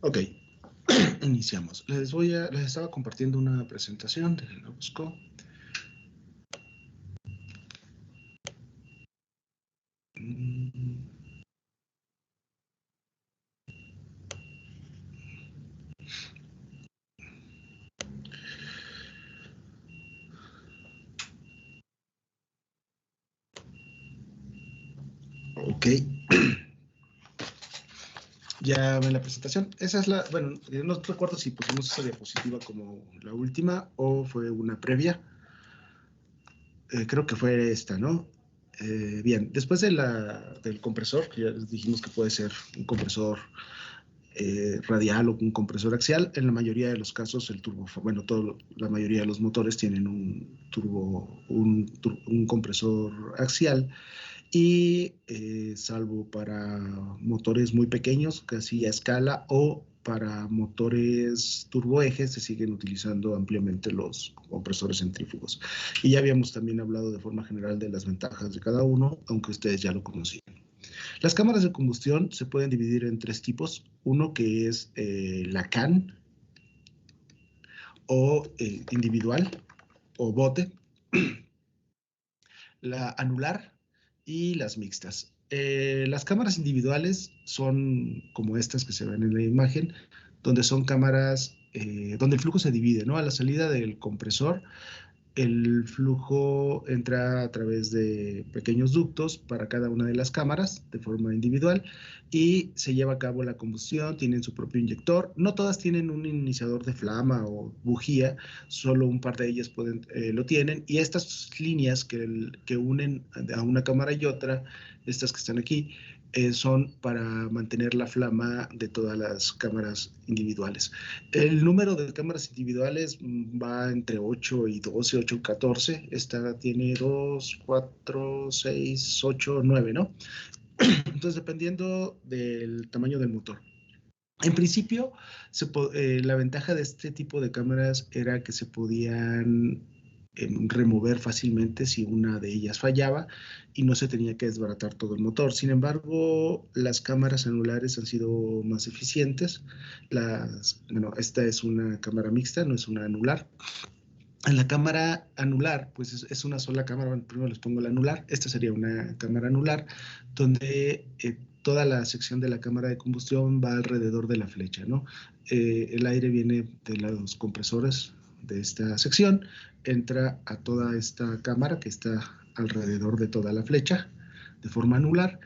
Ok, iniciamos. Les estaba compartiendo una presentación, déjenlo busco. Ok. Ya ven la presentación. Esa es la, bueno, no recuerdo si pusimos esa diapositiva como la última o fue una previa. Creo que fue esta, ¿no? Bien, después del compresor, que ya les dijimos que puede ser un compresor radial o un compresor axial, en la mayoría de los casos el turbo, bueno, la mayoría de los motores tienen un compresor axial. Y salvo para motores muy pequeños, casi a escala, o para motores turboejes, se siguen utilizando ampliamente los compresores centrífugos. Y ya habíamos también hablado de forma general de las ventajas de cada uno, aunque ustedes ya lo conocían. Las cámaras de combustión se pueden dividir en tres tipos. Uno que es la CAN, o individual, o bote, la anular y las mixtas. Las cámaras individuales son como estas que se ven en la imagen, donde son cámaras donde el flujo se divide, ¿no? A la salida del compresor, el flujo entra a través de pequeños ductos para cada una de las cámaras de forma individual y se lleva a cabo la combustión, tienen su propio inyector. No todas tienen un iniciador de flama o bujía, solo un par de ellas lo tienen. Y estas líneas que unen a una cámara y otra, estas que están aquí, son para mantener la flama de todas las cámaras individuales. El número de cámaras individuales va entre 8 y 12, 8 y 14. Esta tiene 2, 4, 6, 8, 9, ¿no? Entonces, dependiendo del tamaño del motor. En principio, la ventaja de este tipo de cámaras era que se podían remover fácilmente si una de ellas fallaba y no se tenía que desbaratar todo el motor. Sin embargo, las cámaras anulares han sido más eficientes. Bueno, esta es una cámara mixta, no es una anular. En la cámara anular, pues es una sola cámara. Bueno, primero les pongo la anular. Esta sería una cámara anular donde toda la sección de la cámara de combustión va alrededor de la flecha, ¿no? El aire viene de los compresores de esta sección, entra a toda esta cámara que está alrededor de toda la flecha de forma anular.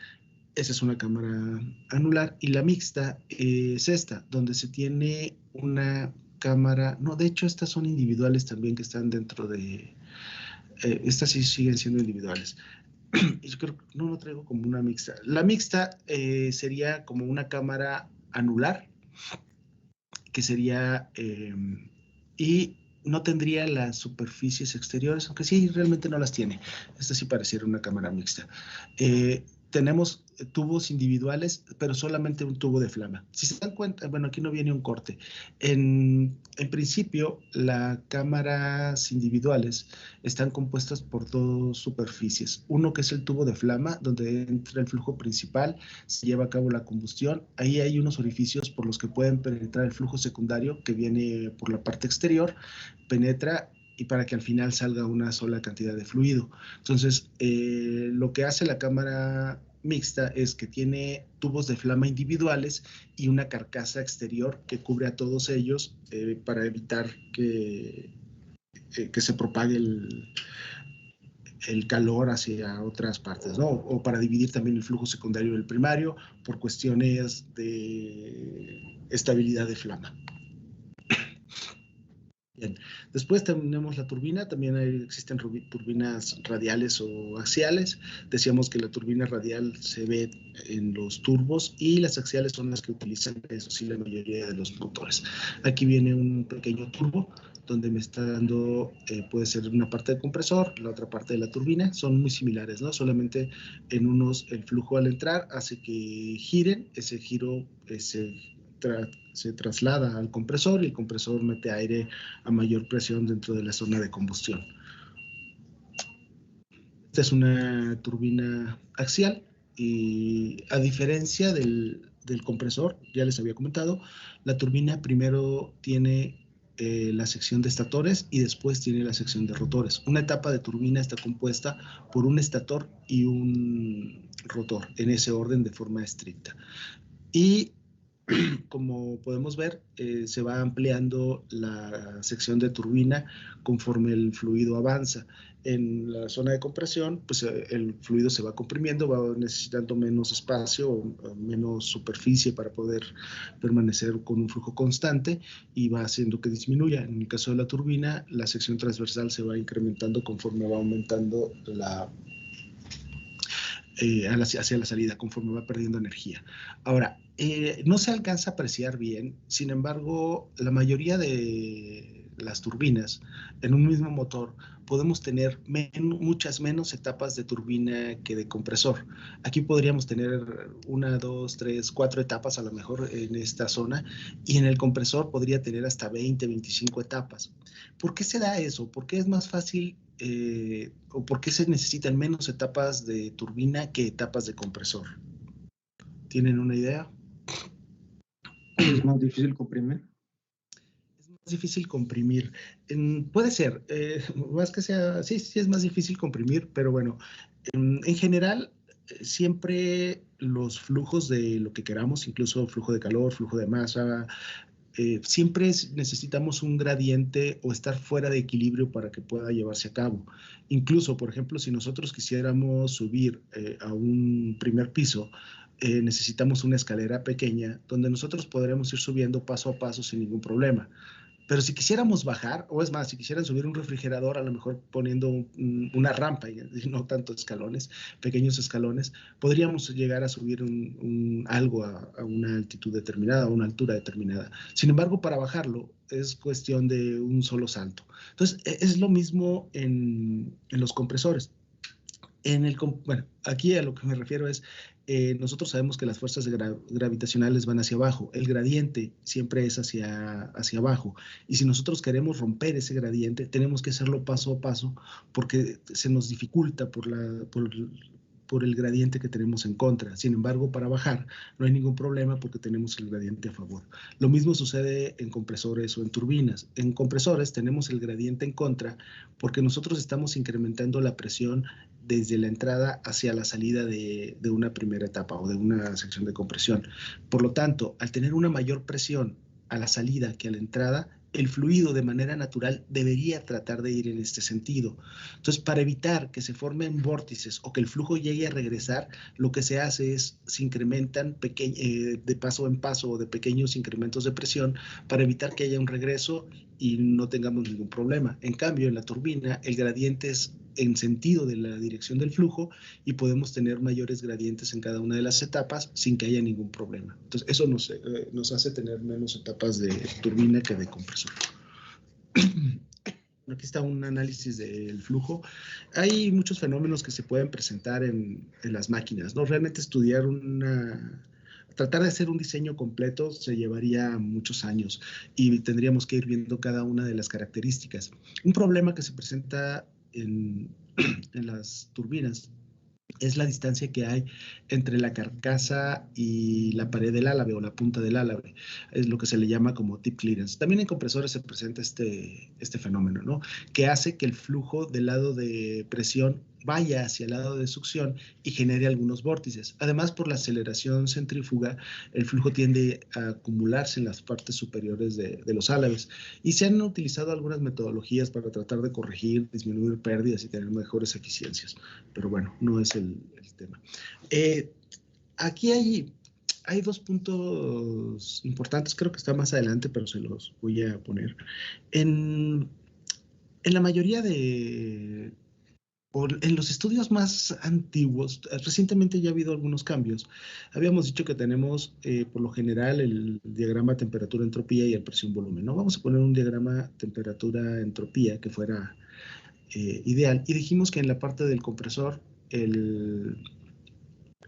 Esa es una cámara anular. Y la mixta es esta, donde se tiene una cámara, no, de hecho estas son individuales también que están dentro de, estas sí siguen siendo individuales. Yo creo que no lo traigo como una mixta. La mixta sería como una cámara anular, que sería, y no tendría las superficies exteriores, aunque sí, realmente no las tiene. Esta sí pareciera una cámara mixta. Tenemos tubos individuales, pero solamente un tubo de flama. Si se dan cuenta, bueno, aquí no viene un corte. En principio, las cámaras individuales están compuestas por dos superficies. Uno que es el tubo de flama, donde entra el flujo principal, se lleva a cabo la combustión. Ahí hay unos orificios por los que pueden penetrar el flujo secundario que viene por la parte exterior, penetra y para que al final salga una sola cantidad de fluido. Entonces, lo que hace la cámara mixta es que tiene tubos de flama individuales y una carcasa exterior que cubre a todos ellos para evitar que se propague el calor hacia otras partes, ¿no? O para dividir también el flujo secundario del primario por cuestiones de estabilidad de flama. Bien, después tenemos la turbina, también existen turbinas radiales o axiales. Decíamos que la turbina radial se ve en los turbos y las axiales son las que utilizan, eso sí, la mayoría de los motores. Aquí viene un pequeño turbo donde me está dando, puede ser una parte del compresor, la otra parte de la turbina, son muy similares, ¿no? Solamente en unos el flujo al entrar hace que giren, ese giro se traslada al compresor y el compresor mete aire a mayor presión dentro de la zona de combustión. Esta es una turbina axial y a diferencia del del compresor, ya les había comentado, la turbina primero tiene la sección de estatores y después tiene la sección de rotores. Una etapa de turbina está compuesta por un estator y un rotor, en ese orden de forma estricta. Y como podemos ver, se va ampliando la sección de turbina conforme el fluido avanza. En la zona de compresión, pues el fluido se va comprimiendo, va necesitando menos espacio o menos superficie para poder permanecer con un flujo constante y va haciendo que disminuya. En el caso de la turbina, la sección transversal se va incrementando conforme va aumentando hacia la salida, conforme va perdiendo energía. Ahora, no se alcanza a apreciar bien, sin embargo, la mayoría de las turbinas en un mismo motor podemos tener muchas menos etapas de turbina que de compresor. Aquí podríamos tener 1, 2, 3, 4 etapas a lo mejor en esta zona, y en el compresor podría tener hasta 20, 25 etapas. ¿Por qué se da eso? ¿Por qué es más fácil o por qué se necesitan menos etapas de turbina que etapas de compresor? ¿Tienen una idea? ¿Es más difícil comprimir? Es más difícil comprimir. Puede ser, más que sea, sí, sí es más difícil comprimir, pero bueno, en general, siempre los flujos de lo que queramos, incluso flujo de calor, flujo de masa, siempre necesitamos un gradiente o estar fuera de equilibrio para que pueda llevarse a cabo. Incluso, por ejemplo, si nosotros quisiéramos subir a un primer piso, necesitamos una escalera pequeña donde nosotros podremos ir subiendo paso a paso sin ningún problema. Pero si quisiéramos bajar, o es más, si quisieran subir un refrigerador, a lo mejor poniendo una rampa, y no tanto escalones, pequeños escalones, podríamos llegar a subir algo a una altitud determinada, a una altura determinada. Sin embargo, para bajarlo es cuestión de un solo salto. Entonces, es lo mismo en los compresores. Bueno, aquí a lo que me refiero es, nosotros sabemos que las fuerzas gravitacionales van hacia abajo, el gradiente siempre es hacia abajo, y si nosotros queremos romper ese gradiente, tenemos que hacerlo paso a paso, porque se nos dificulta por el gradiente que tenemos en contra. Sin embargo, para bajar no hay ningún problema porque tenemos el gradiente a favor. Lo mismo sucede en compresores o en turbinas. En compresores tenemos el gradiente en contra porque nosotros estamos incrementando la presión desde la entrada hacia la salida de una primera etapa o de una sección de compresión. Por lo tanto, al tener una mayor presión a la salida que a la entrada, el fluido de manera natural debería tratar de ir en este sentido. Entonces, para evitar que se formen vórtices o que el flujo llegue a regresar, lo que se hace es se incrementan de paso en paso o de pequeños incrementos de presión para evitar que haya un regreso y no tengamos ningún problema. En cambio, en la turbina, el gradiente es en sentido de la dirección del flujo y podemos tener mayores gradientes en cada una de las etapas sin que haya ningún problema. Entonces, eso nos hace tener menos etapas de turbina que de compresor. Aquí está un análisis del flujo. Hay muchos fenómenos que se pueden presentar en las máquinas, ¿no? Realmente tratar de hacer un diseño completo se llevaría muchos años y tendríamos que ir viendo cada una de las características. Un problema que se presenta en las turbinas es la distancia que hay entre la carcasa y la pared del álabe o la punta del álabe. Es lo que se le llama como tip clearance. También en compresores se presenta este fenómeno, ¿no? Que hace que el flujo del lado de presión vaya hacia el lado de succión y genere algunos vórtices. Además, por la aceleración centrífuga, el flujo tiende a acumularse en las partes superiores de los álabes. Y se han utilizado algunas metodologías para tratar de corregir, disminuir pérdidas y tener mejores eficiencias. Pero bueno, no es el tema. Aquí hay dos puntos importantes, creo que está más adelante, pero se los voy a poner. En la mayoría en los estudios más antiguos, recientemente ya ha habido algunos cambios. Habíamos dicho que tenemos, por lo general, el diagrama temperatura-entropía y el presión-volumen, ¿no? Vamos a poner un diagrama temperatura-entropía que fuera ideal. Y dijimos que en la parte del compresor,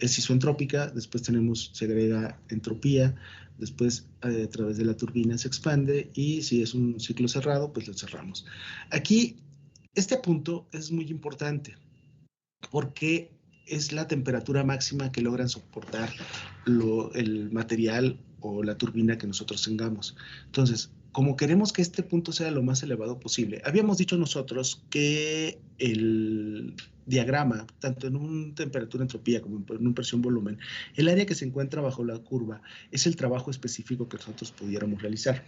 es isoentrópica, después se agrega entropía, después a través de la turbina se expande y si es un ciclo cerrado, pues lo cerramos. Aquí, este punto es muy importante porque es la temperatura máxima que logran soportar el material o la turbina que nosotros tengamos. Entonces, como queremos que este punto sea lo más elevado posible, habíamos dicho nosotros que el diagrama, tanto en un temperatura-entropía como en un presión-volumen, el área que se encuentra bajo la curva es el trabajo específico que nosotros pudiéramos realizar.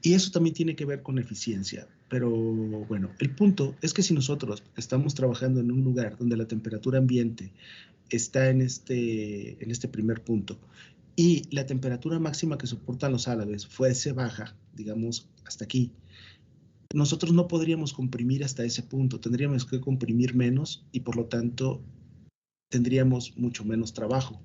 Y eso también tiene que ver con eficiencia. Pero bueno, el punto es que si nosotros estamos trabajando en un lugar donde la temperatura ambiente está en este primer punto y la temperatura máxima que soportan los álabes fuese baja, digamos hasta aquí, nosotros no podríamos comprimir hasta ese punto, tendríamos que comprimir menos y por lo tanto tendríamos mucho menos trabajo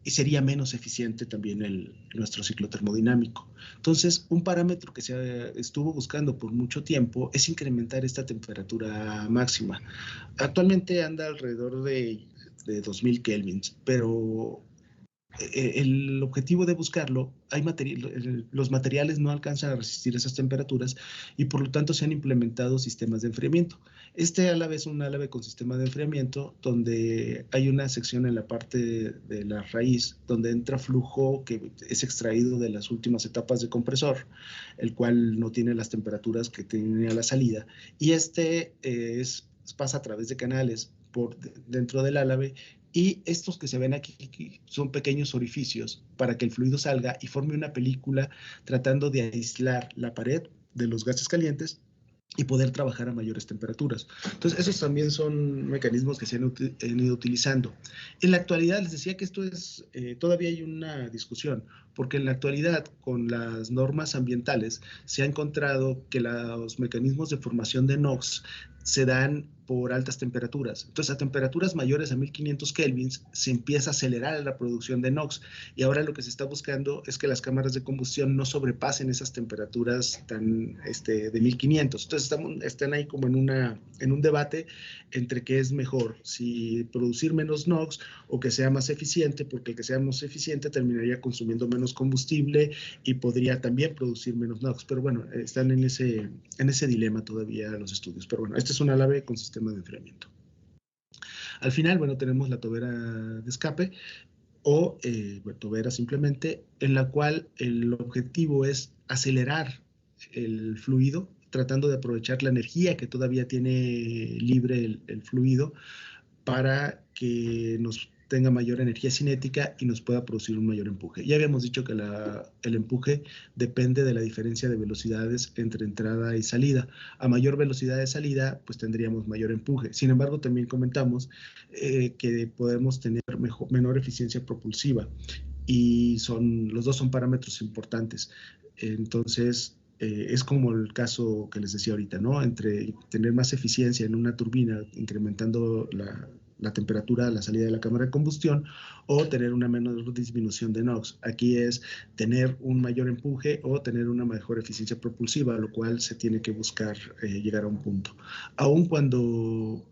y sería menos eficiente también nuestro ciclo termodinámico. Entonces, un parámetro que se estuvo buscando por mucho tiempo es incrementar esta temperatura máxima. Actualmente anda alrededor de 2000 kelvins, pero el objetivo de buscarlo, los materiales no alcanzan a resistir esas temperaturas y por lo tanto se han implementado sistemas de enfriamiento. Este álabe es un álabe con sistema de enfriamiento donde hay una sección en la parte de la raíz donde entra flujo que es extraído de las últimas etapas de compresor, el cual no tiene las temperaturas que tiene a la salida y pasa a través de canales dentro del álabe y estos que se ven aquí son pequeños orificios para que el fluido salga y forme una película tratando de aislar la pared de los gases calientes y poder trabajar a mayores temperaturas. Entonces, esos también son mecanismos que se han ido utilizando. En la actualidad, les decía que esto todavía hay una discusión, porque en la actualidad, con las normas ambientales, se ha encontrado que los mecanismos de formación de NOx se dan por altas temperaturas. Entonces, a temperaturas mayores a 1500 kelvins se empieza a acelerar la producción de NOx y ahora lo que se está buscando es que las cámaras de combustión no sobrepasen esas temperaturas de 1500. Entonces, están ahí como en un debate entre qué es mejor, si producir menos NOx o que sea más eficiente, porque el que sea más eficiente terminaría consumiendo menos combustible y podría también producir menos NOx. Pero bueno, están en ese dilema todavía los estudios. Pero bueno, este es un álabe con sistema de enfriamiento. Al final, bueno, tenemos la tobera de escape o tobera simplemente, en la cual el objetivo es acelerar el fluido, tratando de aprovechar la energía que todavía tiene libre el fluido para que nos tenga mayor energía cinética y nos pueda producir un mayor empuje. Ya habíamos dicho que el empuje depende de la diferencia de velocidades entre entrada y salida. A mayor velocidad de salida, pues tendríamos mayor empuje. Sin embargo, también comentamos que podemos tener menor eficiencia propulsiva y los dos son parámetros importantes. Entonces, es como el caso que les decía ahorita, ¿no? Entre tener más eficiencia en una turbina, incrementando la temperatura a la salida de la cámara de combustión, o tener una menor disminución de NOx. Aquí es tener un mayor empuje o tener una mejor eficiencia propulsiva, lo cual se tiene que buscar llegar a un punto. Aun cuando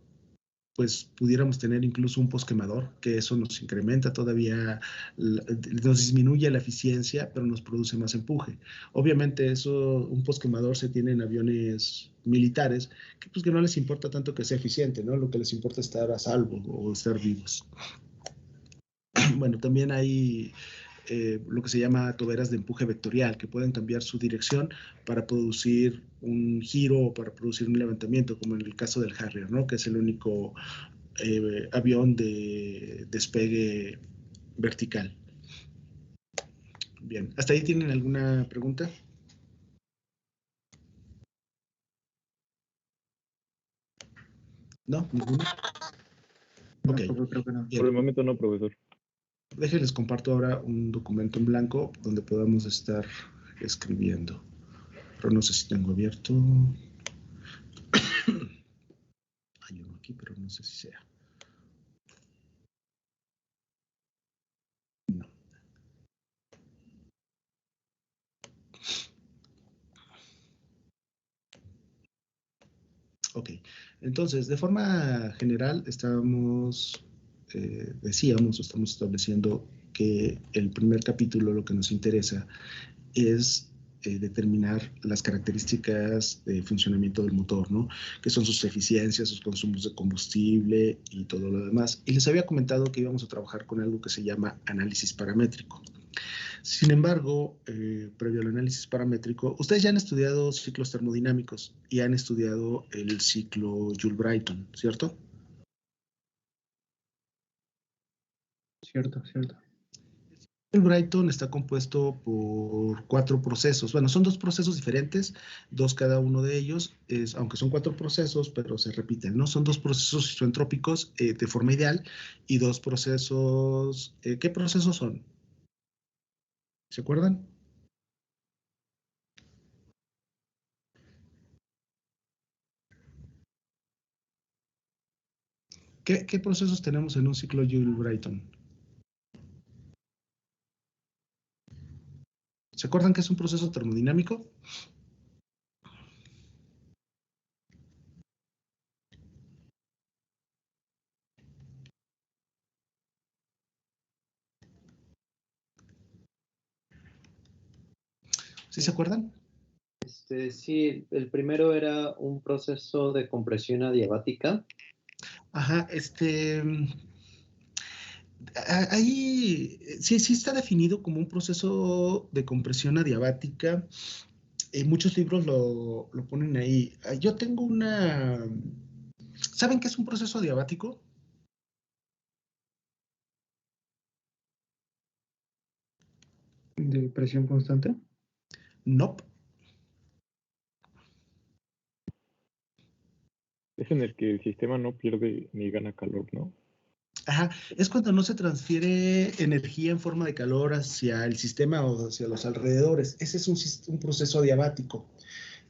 pues pudiéramos tener incluso un posquemador, que eso nos incrementa todavía, nos disminuye la eficiencia, pero nos produce más empuje. Obviamente un posquemador se tiene en aviones militares, que no les importa tanto que sea eficiente, ¿no? Lo que les importa es estar a salvo o estar vivos. Bueno, también hay lo que se llama toberas de empuje vectorial, que pueden cambiar su dirección para producir un giro o para producir un levantamiento, como en el caso del Harrier, ¿no? Que es el único avión de despegue vertical. Bien, ¿hasta ahí tienen alguna pregunta? ¿No? ¿Ninguna? Ok. No, creo que no. Por el momento no, profesor. Déjenles comparto ahora un documento en blanco donde podamos estar escribiendo. Pero no sé si tengo abierto. Hay uno aquí, pero no sé si sea. No. Ok, entonces, de forma general, estamos estableciendo que el primer capítulo lo que nos interesa es determinar las características de funcionamiento del motor, ¿no? Que son sus eficiencias, sus consumos de combustible y todo lo demás. Y les había comentado que íbamos a trabajar con algo que se llama análisis paramétrico. Sin embargo, previo al análisis paramétrico, ustedes ya han estudiado ciclos termodinámicos y han estudiado el ciclo Joule-Brayton, ¿cierto? Cierto, cierto. El Brayton está compuesto por 4 procesos. Bueno, son 2 procesos diferentes, 2 cada uno de ellos, aunque son 4 procesos, pero se repiten, ¿no? Son 2 procesos isoentrópicos de forma ideal y 2 procesos. ¿Qué procesos son? ¿Se acuerdan? ¿Qué procesos tenemos en un ciclo Joule-Brayton? ¿Se acuerdan que es un proceso termodinámico? ¿Sí se acuerdan? Sí, el primero era un proceso de compresión adiabática. Ajá, ahí sí está definido como un proceso de compresión adiabática. Muchos libros lo ponen ahí. Yo tengo una. ¿Saben qué es un proceso adiabático? ¿De presión constante? No. Es en el que el sistema no pierde ni gana calor, ¿no? Ajá, es cuando no se transfiere energía en forma de calor hacia el sistema o hacia los alrededores. Ese es un proceso adiabático.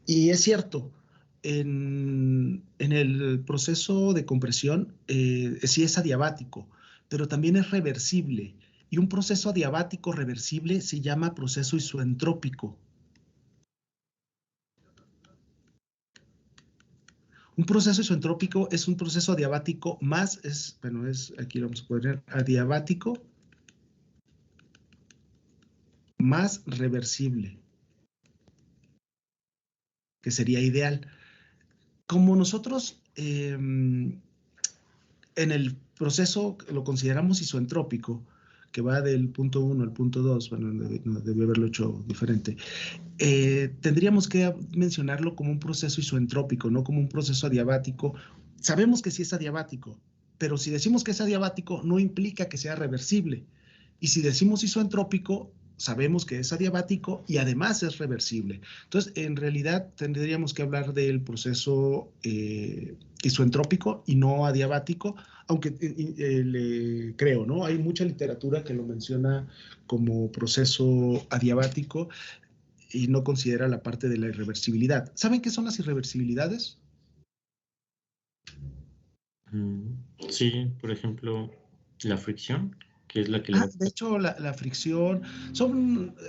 Y es cierto, en el proceso de compresión sí es adiabático, pero también es reversible. Y un proceso adiabático reversible se llama proceso isoentrópico. Un proceso isoentrópico es un proceso adiabático más, aquí lo vamos a poner, adiabático más reversible, que sería ideal. Como nosotros en el proceso lo consideramos isoentrópico, que va del punto 1 al punto 2, bueno, debí haberlo hecho diferente, tendríamos que mencionarlo como un proceso isoentrópico, no como un proceso adiabático. Sabemos que sí es adiabático, pero si decimos que es adiabático, no implica que sea reversible. Y si decimos isoentrópico, sabemos que es adiabático y además es reversible. Entonces, en realidad, tendríamos que hablar del proceso isoentrópico y no adiabático, aunque creo, ¿no? Hay mucha literatura que lo menciona como proceso adiabático y no considera la parte de la irreversibilidad. ¿Saben qué son las irreversibilidades? Sí, por ejemplo, la fricción, que es la que De hecho, la fricción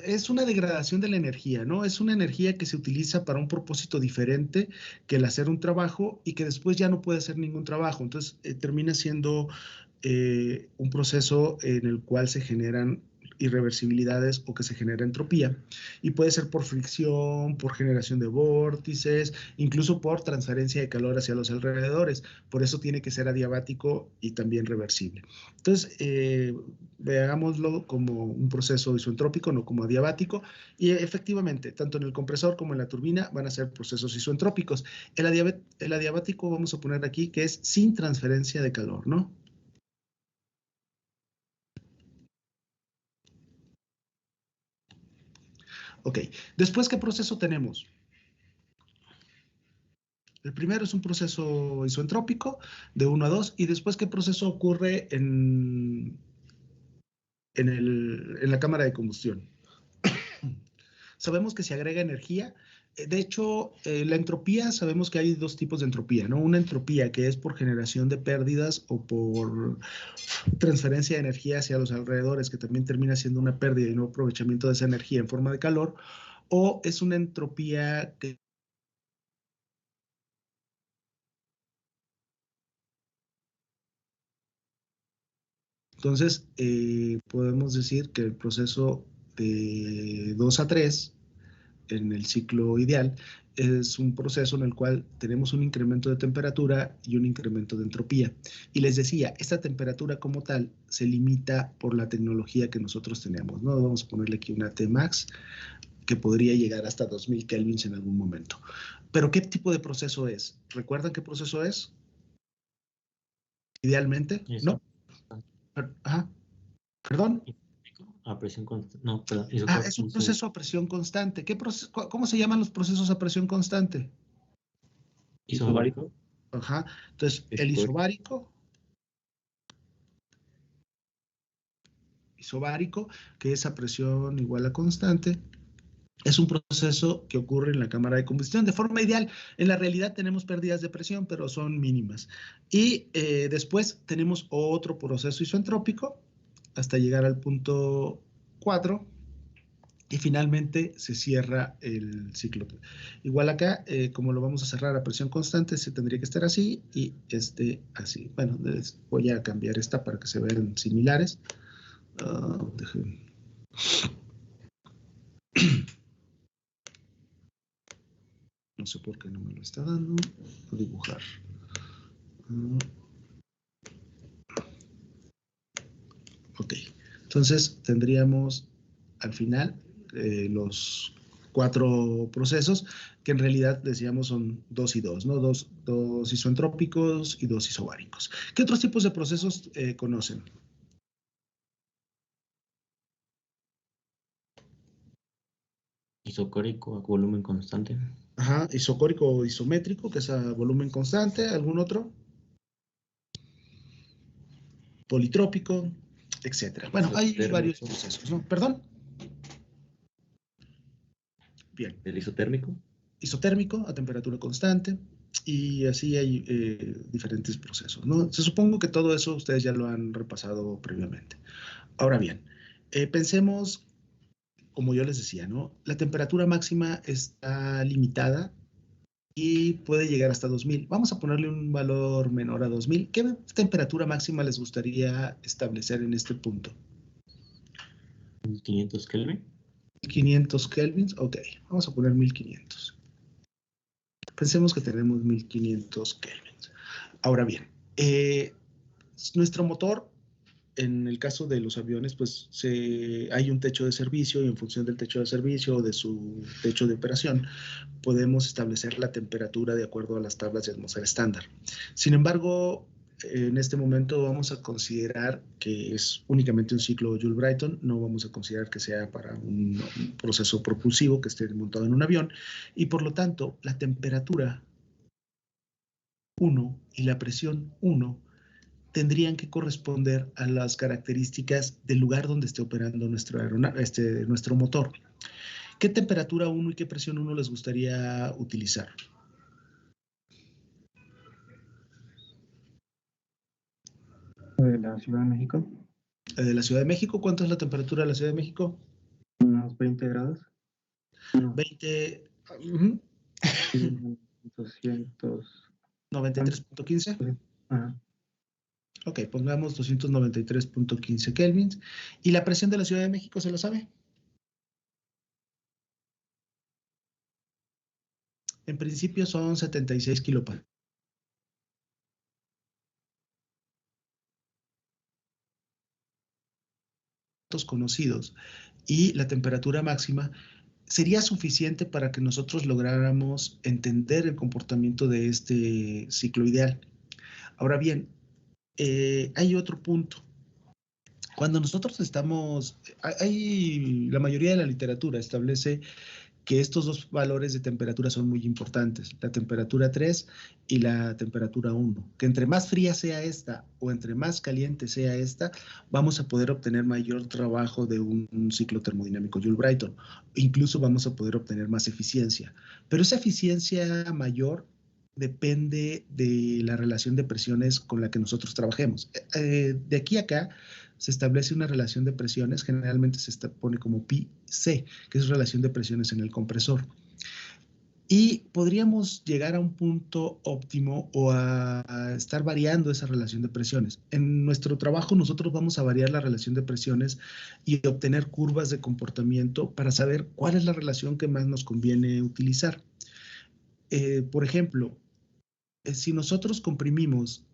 es una degradación de la energía, ¿no? Es una energía que se utiliza para un propósito diferente que el hacer un trabajo y que después ya no puede hacer ningún trabajo. Entonces, termina siendo un proceso en el cual se generan irreversibilidades o que se genera entropía. Y puede ser por fricción, por generación de vórtices, incluso por transferencia de calor hacia los alrededores. Por eso tiene que ser adiabático y también reversible. Entonces, veámoslo como un proceso isoentrópico, no como adiabático, y efectivamente, tanto en el compresor como en la turbina van a ser procesos isoentrópicos. El adiabático vamos a poner aquí que es sin transferencia de calor, ¿no? Ok, después, ¿qué proceso tenemos? El primero es un proceso isoentrópico de 1 a 2, y después, ¿qué proceso ocurre en la cámara de combustión? Sabemos que se agrega energía. De hecho, la entropía, sabemos que hay 2 tipos de entropía, ¿no? Una entropía que es por generación de pérdidas o por transferencia de energía hacia los alrededores, que también termina siendo una pérdida y no aprovechamiento de esa energía en forma de calor, o es una entropía que entonces podemos decir que el proceso de 2 a 3 en el ciclo ideal es un proceso en el cual tenemos un incremento de temperatura y un incremento de entropía. Y les decía, esta temperatura como tal se limita por la tecnología que nosotros tenemos, ¿no? Vamos a ponerle aquí una Tmax que podría llegar hasta 2000 kelvins en algún momento. Pero ¿qué tipo de proceso es? ¿Recuerdan qué proceso es? Idealmente, ¿no? Ajá. ¿Perdón? A presión constante. No, perdón. Es un proceso a presión constante. ¿Cómo se llaman los procesos a presión constante? Isobárico. Ajá. Entonces, el isobárico, que es a presión igual a constante, es un proceso que ocurre en la cámara de combustión de forma ideal. En la realidad tenemos pérdidas de presión, pero son mínimas. Y después tenemos otro proceso isentrópico hasta llegar al punto 4 y finalmente se cierra el ciclo. Igual acá, como lo vamos a cerrar a presión constante, se tendría que estar así y así. Bueno, voy a cambiar esta para que se vean similares. No sé por qué no me lo está dando. Voy a dibujar. Ok, entonces tendríamos al final los 4 procesos que en realidad decíamos son 2 y 2, ¿no? Dos isoentrópicos y 2 isobáricos. ¿Qué otros tipos de procesos conocen? Isocórico a volumen constante. Ajá, isocórico o isométrico, que es a volumen constante. ¿Algún otro? Politrópico, etcétera. Bueno, hay varios procesos, ¿no? ¿Perdón? Bien. ¿El isotérmico? Isotérmico a temperatura constante y así hay diferentes procesos, ¿no? Se supongo que todo eso ustedes ya lo han repasado previamente. Ahora bien, pensemos, como yo les decía, ¿no? La temperatura máxima está limitada y puede llegar hasta 2000. Vamos a ponerle un valor menor a 2000. ¿Qué temperatura máxima les gustaría establecer en este punto? 1500 Kelvin. 1500 kelvins, ok, vamos a poner 1500. Pensemos que tenemos 1500 kelvins. Ahora bien, nuestro motor, en el caso de los aviones, pues hay un techo de servicio y en función del techo de servicio o de su techo de operación, podemos establecer la temperatura de acuerdo a las tablas de atmósfera estándar. Sin embargo, en este momento vamos a considerar que es únicamente un ciclo Joule-Brayton, no vamos a considerar que sea para un proceso propulsivo que esté montado en un avión y por lo tanto la temperatura 1 y la presión 1 tendrían que corresponder a las características del lugar donde esté operando nuestro motor. ¿Qué temperatura 1 y qué presión 1 les gustaría utilizar? De la Ciudad de México. De la Ciudad de México, ¿cuánto es la temperatura de la Ciudad de México? Unos 20 grados. No. 20. 293.15. Ajá. Ok, pongamos 293.15 kelvins. ¿Y la presión de la Ciudad de México se lo sabe? En principio son 76 kilopascales. Conocidos y la temperatura máxima sería suficiente para que nosotros lográramos entender el comportamiento de este ciclo ideal. Ahora bien, hay otro punto. Cuando nosotros la mayoría de la literatura establece que estos dos valores de temperatura son muy importantes, la temperatura 3 y la temperatura 1, que entre más fría sea esta o entre más caliente sea esta, vamos a poder obtener mayor trabajo de un ciclo termodinámico Joule-Brayton, incluso vamos a poder obtener más eficiencia, pero esa eficiencia mayor depende de la relación de presiones con la que nosotros trabajemos. De aquí a acá se establece una relación de presiones, generalmente pone como pi-c, que es relación de presiones en el compresor. Y podríamos llegar a un punto óptimo o a estar variando esa relación de presiones. En nuestro trabajo nosotros vamos a variar la relación de presiones y obtener curvas de comportamiento para saber cuál es la relación que más nos conviene utilizar. Por ejemplo, si nosotros comprimimos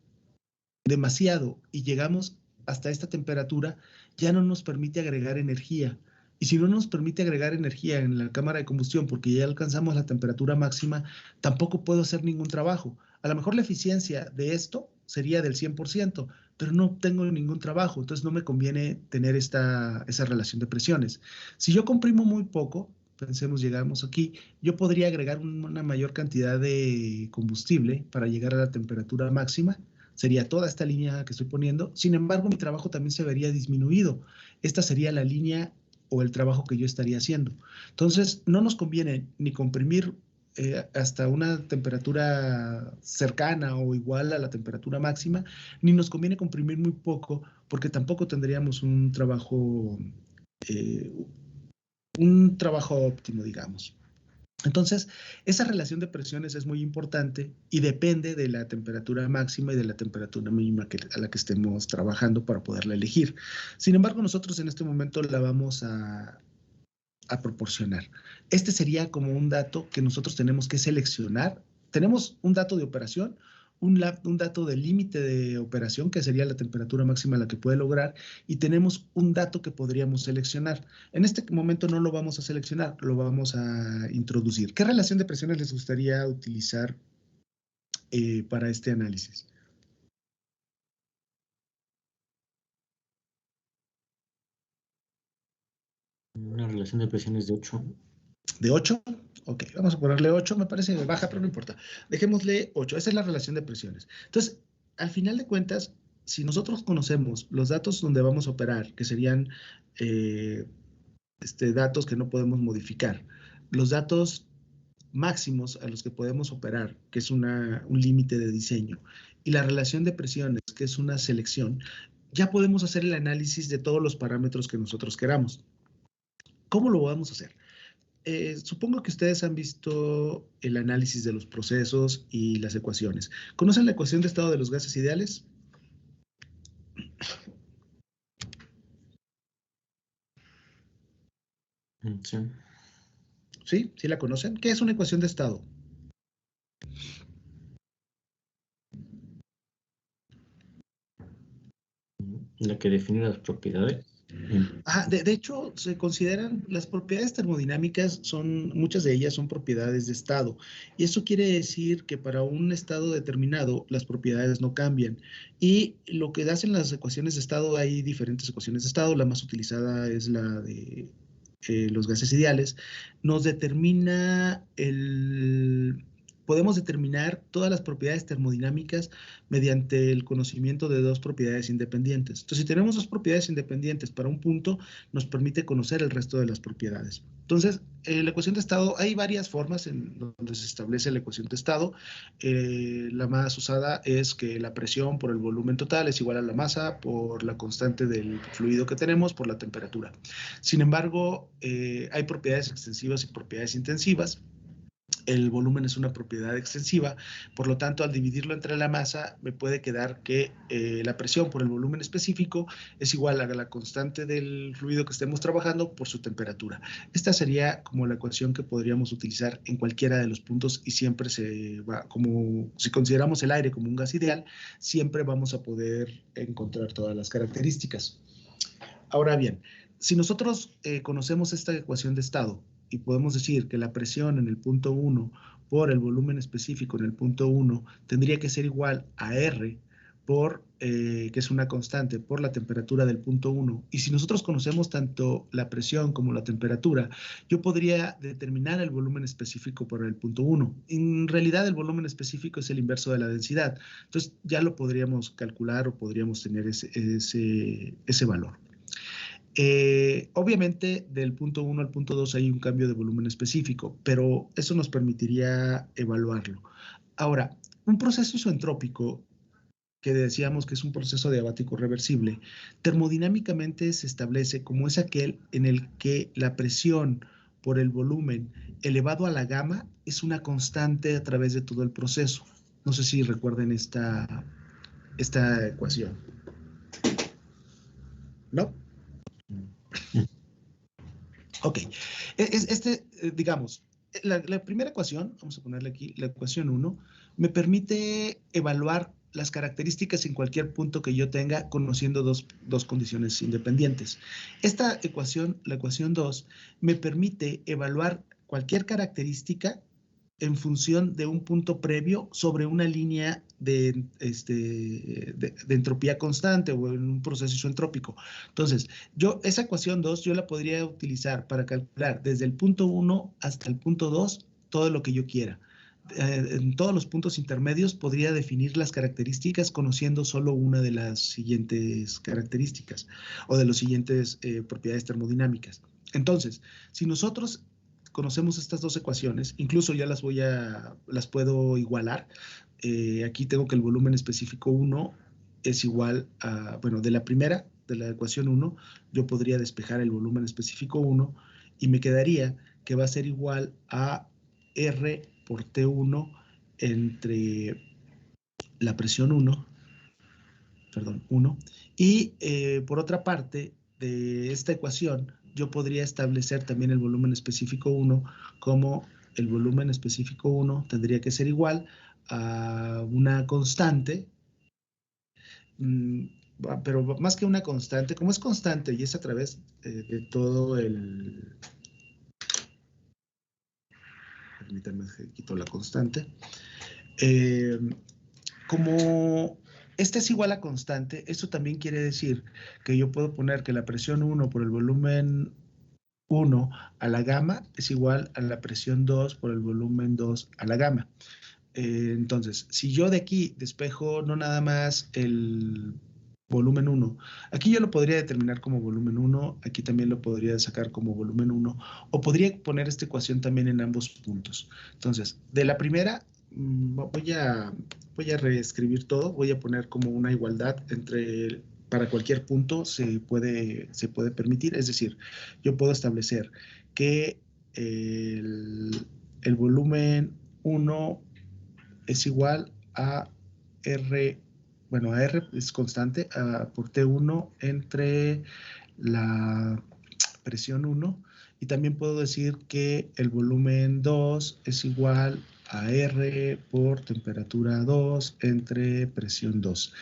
demasiado y llegamos hasta esta temperatura, ya no nos permite agregar energía. Y si no nos permite agregar energía en la cámara de combustión porque ya alcanzamos la temperatura máxima, tampoco puedo hacer ningún trabajo. A lo mejor la eficiencia de esto sería del 100%, pero no tengo ningún trabajo, entonces no me conviene tener esa relación de presiones. Si yo comprimo muy poco, pensemos, llegamos aquí, yo podría agregar una mayor cantidad de combustible para llegar a la temperatura máxima. Sería toda esta línea que estoy poniendo. Sin embargo, mi trabajo también se vería disminuido. Esta sería la línea o el trabajo que yo estaría haciendo. Entonces, no nos conviene ni comprimir hasta una temperatura cercana o igual a la temperatura máxima, ni nos conviene comprimir muy poco, porque tampoco tendríamos eh, un trabajo óptimo, digamos. Entonces, esa relación de presiones es muy importante y depende de la temperatura máxima y de la temperatura mínima a la que estemos trabajando para poderla elegir. Sin embargo, nosotros en este momento la vamos a proporcionar. Este sería como un dato que nosotros tenemos que seleccionar. Tenemos un dato de operación, un dato de límite de operación, que sería la temperatura máxima a la que puede lograr, y tenemos un dato que podríamos seleccionar. En este momento no lo vamos a seleccionar, lo vamos a introducir. ¿Qué relación de presiones les gustaría utilizar para este análisis? Una relación de presiones de 8. ¿De 8? Ok, vamos a ponerle 8, me parece baja, pero no importa. Dejémosle 8, esa es la relación de presiones. Entonces, al final de cuentas, si nosotros conocemos los datos donde vamos a operar, que serían datos que no podemos modificar, los datos máximos a los que podemos operar, que es un límite de diseño, y la relación de presiones, que es una selección, ya podemos hacer el análisis de todos los parámetros que nosotros queramos. ¿Cómo lo vamos a hacer? Supongo que ustedes han visto el análisis de los procesos y las ecuaciones. ¿Conocen la ecuación de estado de los gases ideales? Sí. ¿Sí? ¿Sí la conocen? ¿Qué es una ecuación de estado? La que define las propiedades. De hecho, se consideran las propiedades termodinámicas, muchas de ellas son propiedades de estado. Y eso quiere decir que para un estado determinado, las propiedades no cambian. Y lo que hacen las ecuaciones de estado, hay diferentes ecuaciones de estado. La más utilizada es la de los gases ideales. Podemos determinar todas las propiedades termodinámicas mediante el conocimiento de dos propiedades independientes. Entonces, si tenemos dos propiedades independientes para un punto, nos permite conocer el resto de las propiedades. Entonces, la ecuación de estado, hay varias formas en donde se establece la ecuación de estado. La más usada es que la presión por el volumen total es igual a la masa por la constante del fluido que tenemos por la temperatura. Sin embargo, hay propiedades extensivas y propiedades intensivas. El volumen es una propiedad extensiva, por lo tanto, al dividirlo entre la masa, me puede quedar que la presión por el volumen específico es igual a la constante del fluido que estemos trabajando por su temperatura. Esta sería como la ecuación que podríamos utilizar en cualquiera de los puntos y siempre si consideramos el aire como un gas ideal, siempre vamos a poder encontrar todas las características. Ahora bien, si nosotros conocemos esta ecuación de estado, y podemos decir que la presión en el punto 1 por el volumen específico en el punto 1 tendría que ser igual a R que es una constante, por la temperatura del punto 1. Y si nosotros conocemos tanto la presión como la temperatura, yo podría determinar el volumen específico por el punto 1. En realidad, el volumen específico es el inverso de la densidad. Entonces, ya lo podríamos calcular o podríamos tener ese valor. Obviamente del punto 1 al punto 2 hay un cambio de volumen específico, pero eso nos permitiría evaluarlo. Ahora, un proceso isentrópico, que decíamos que es un proceso adiabático reversible, termodinámicamente se establece como es aquel en el que la presión por el volumen elevado a la gamma es una constante a través de todo el proceso. No sé si recuerden esta ecuación. ¿No? Ok. Digamos, la primera ecuación, vamos a ponerle aquí, la ecuación 1, me permite evaluar las características en cualquier punto que yo tenga conociendo dos condiciones independientes. Esta ecuación, la ecuación 2, me permite evaluar cualquier característica en función de un punto previo sobre una línea de entropía constante o en un proceso isoentrópico. Entonces, esa ecuación 2 yo la podría utilizar para calcular desde el punto 1 hasta el punto 2 todo lo que yo quiera. En todos los puntos intermedios podría definir las características conociendo solo una de las siguientes características o de las siguientes propiedades termodinámicas. Entonces, si nosotros conocemos estas dos ecuaciones, incluso ya las puedo igualar. Aquí tengo que el volumen específico 1 es igual a, bueno, de la primera, de la ecuación 1, yo podría despejar el volumen específico 1 y me quedaría que va a ser igual a R por T1 entre la presión 1, y por otra parte, de esta ecuación, yo podría establecer también el volumen específico 1 como el volumen específico 1 tendría que ser igual a una constante, pero más que una constante, como es constante y es a través de todo el... Permítanme, quito la constante. Como esta es igual a constante, esto también quiere decir que yo puedo poner que la presión 1 por el volumen 1 a la gamma es igual a la presión 2 por el volumen 2 a la gamma. Entonces, si yo de aquí despejo no nada más el volumen 1, aquí yo lo podría determinar como volumen 1, aquí también lo podría sacar como volumen 1, o podría poner esta ecuación también en ambos puntos. Entonces, de la primera, voy a reescribir todo, voy a poner como una igualdad entre, para cualquier punto se puede permitir, es decir, yo puedo establecer que el volumen 1 es igual a R, bueno, a R es constante, por T1 entre la presión 1, y también puedo decir que el volumen 2 es igual a R por temperatura 2 entre presión 2.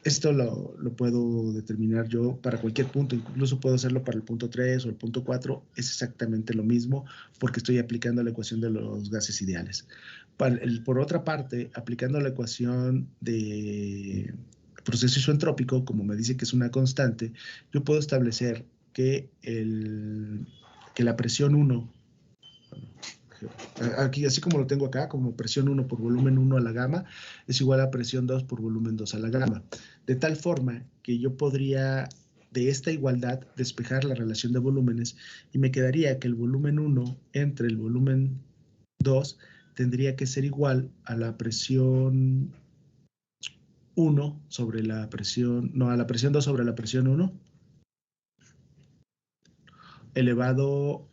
Esto lo puedo determinar yo para cualquier punto, incluso puedo hacerlo para el punto 3 o el punto 4, es exactamente lo mismo porque estoy aplicando la ecuación de los gases ideales. Por otra parte, aplicando la ecuación de proceso isoentrópico, como me dice que es una constante, yo puedo establecer que la presión 1, aquí, así como lo tengo acá, como presión 1 por volumen 1 a la gamma, es igual a presión 2 por volumen 2 a la gamma. De tal forma que yo podría, de esta igualdad, despejar la relación de volúmenes y me quedaría que el volumen 1 entre el volumen 2 tendría que ser igual a la presión 1 sobre la presión, no, a la presión 2 sobre la presión 1, elevado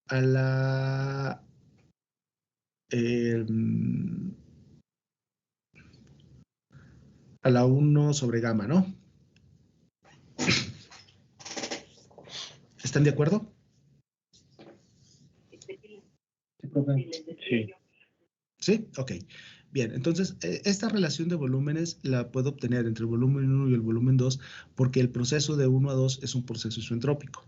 a la a la 1 sobre gamma, ¿no? ¿Están de acuerdo? Sí. ¿Sí? Ok. Bien, entonces esta relación de volúmenes la puedo obtener entre el volumen 1 y el volumen 2 porque el proceso de 1 a 2 es un proceso isoentrópico.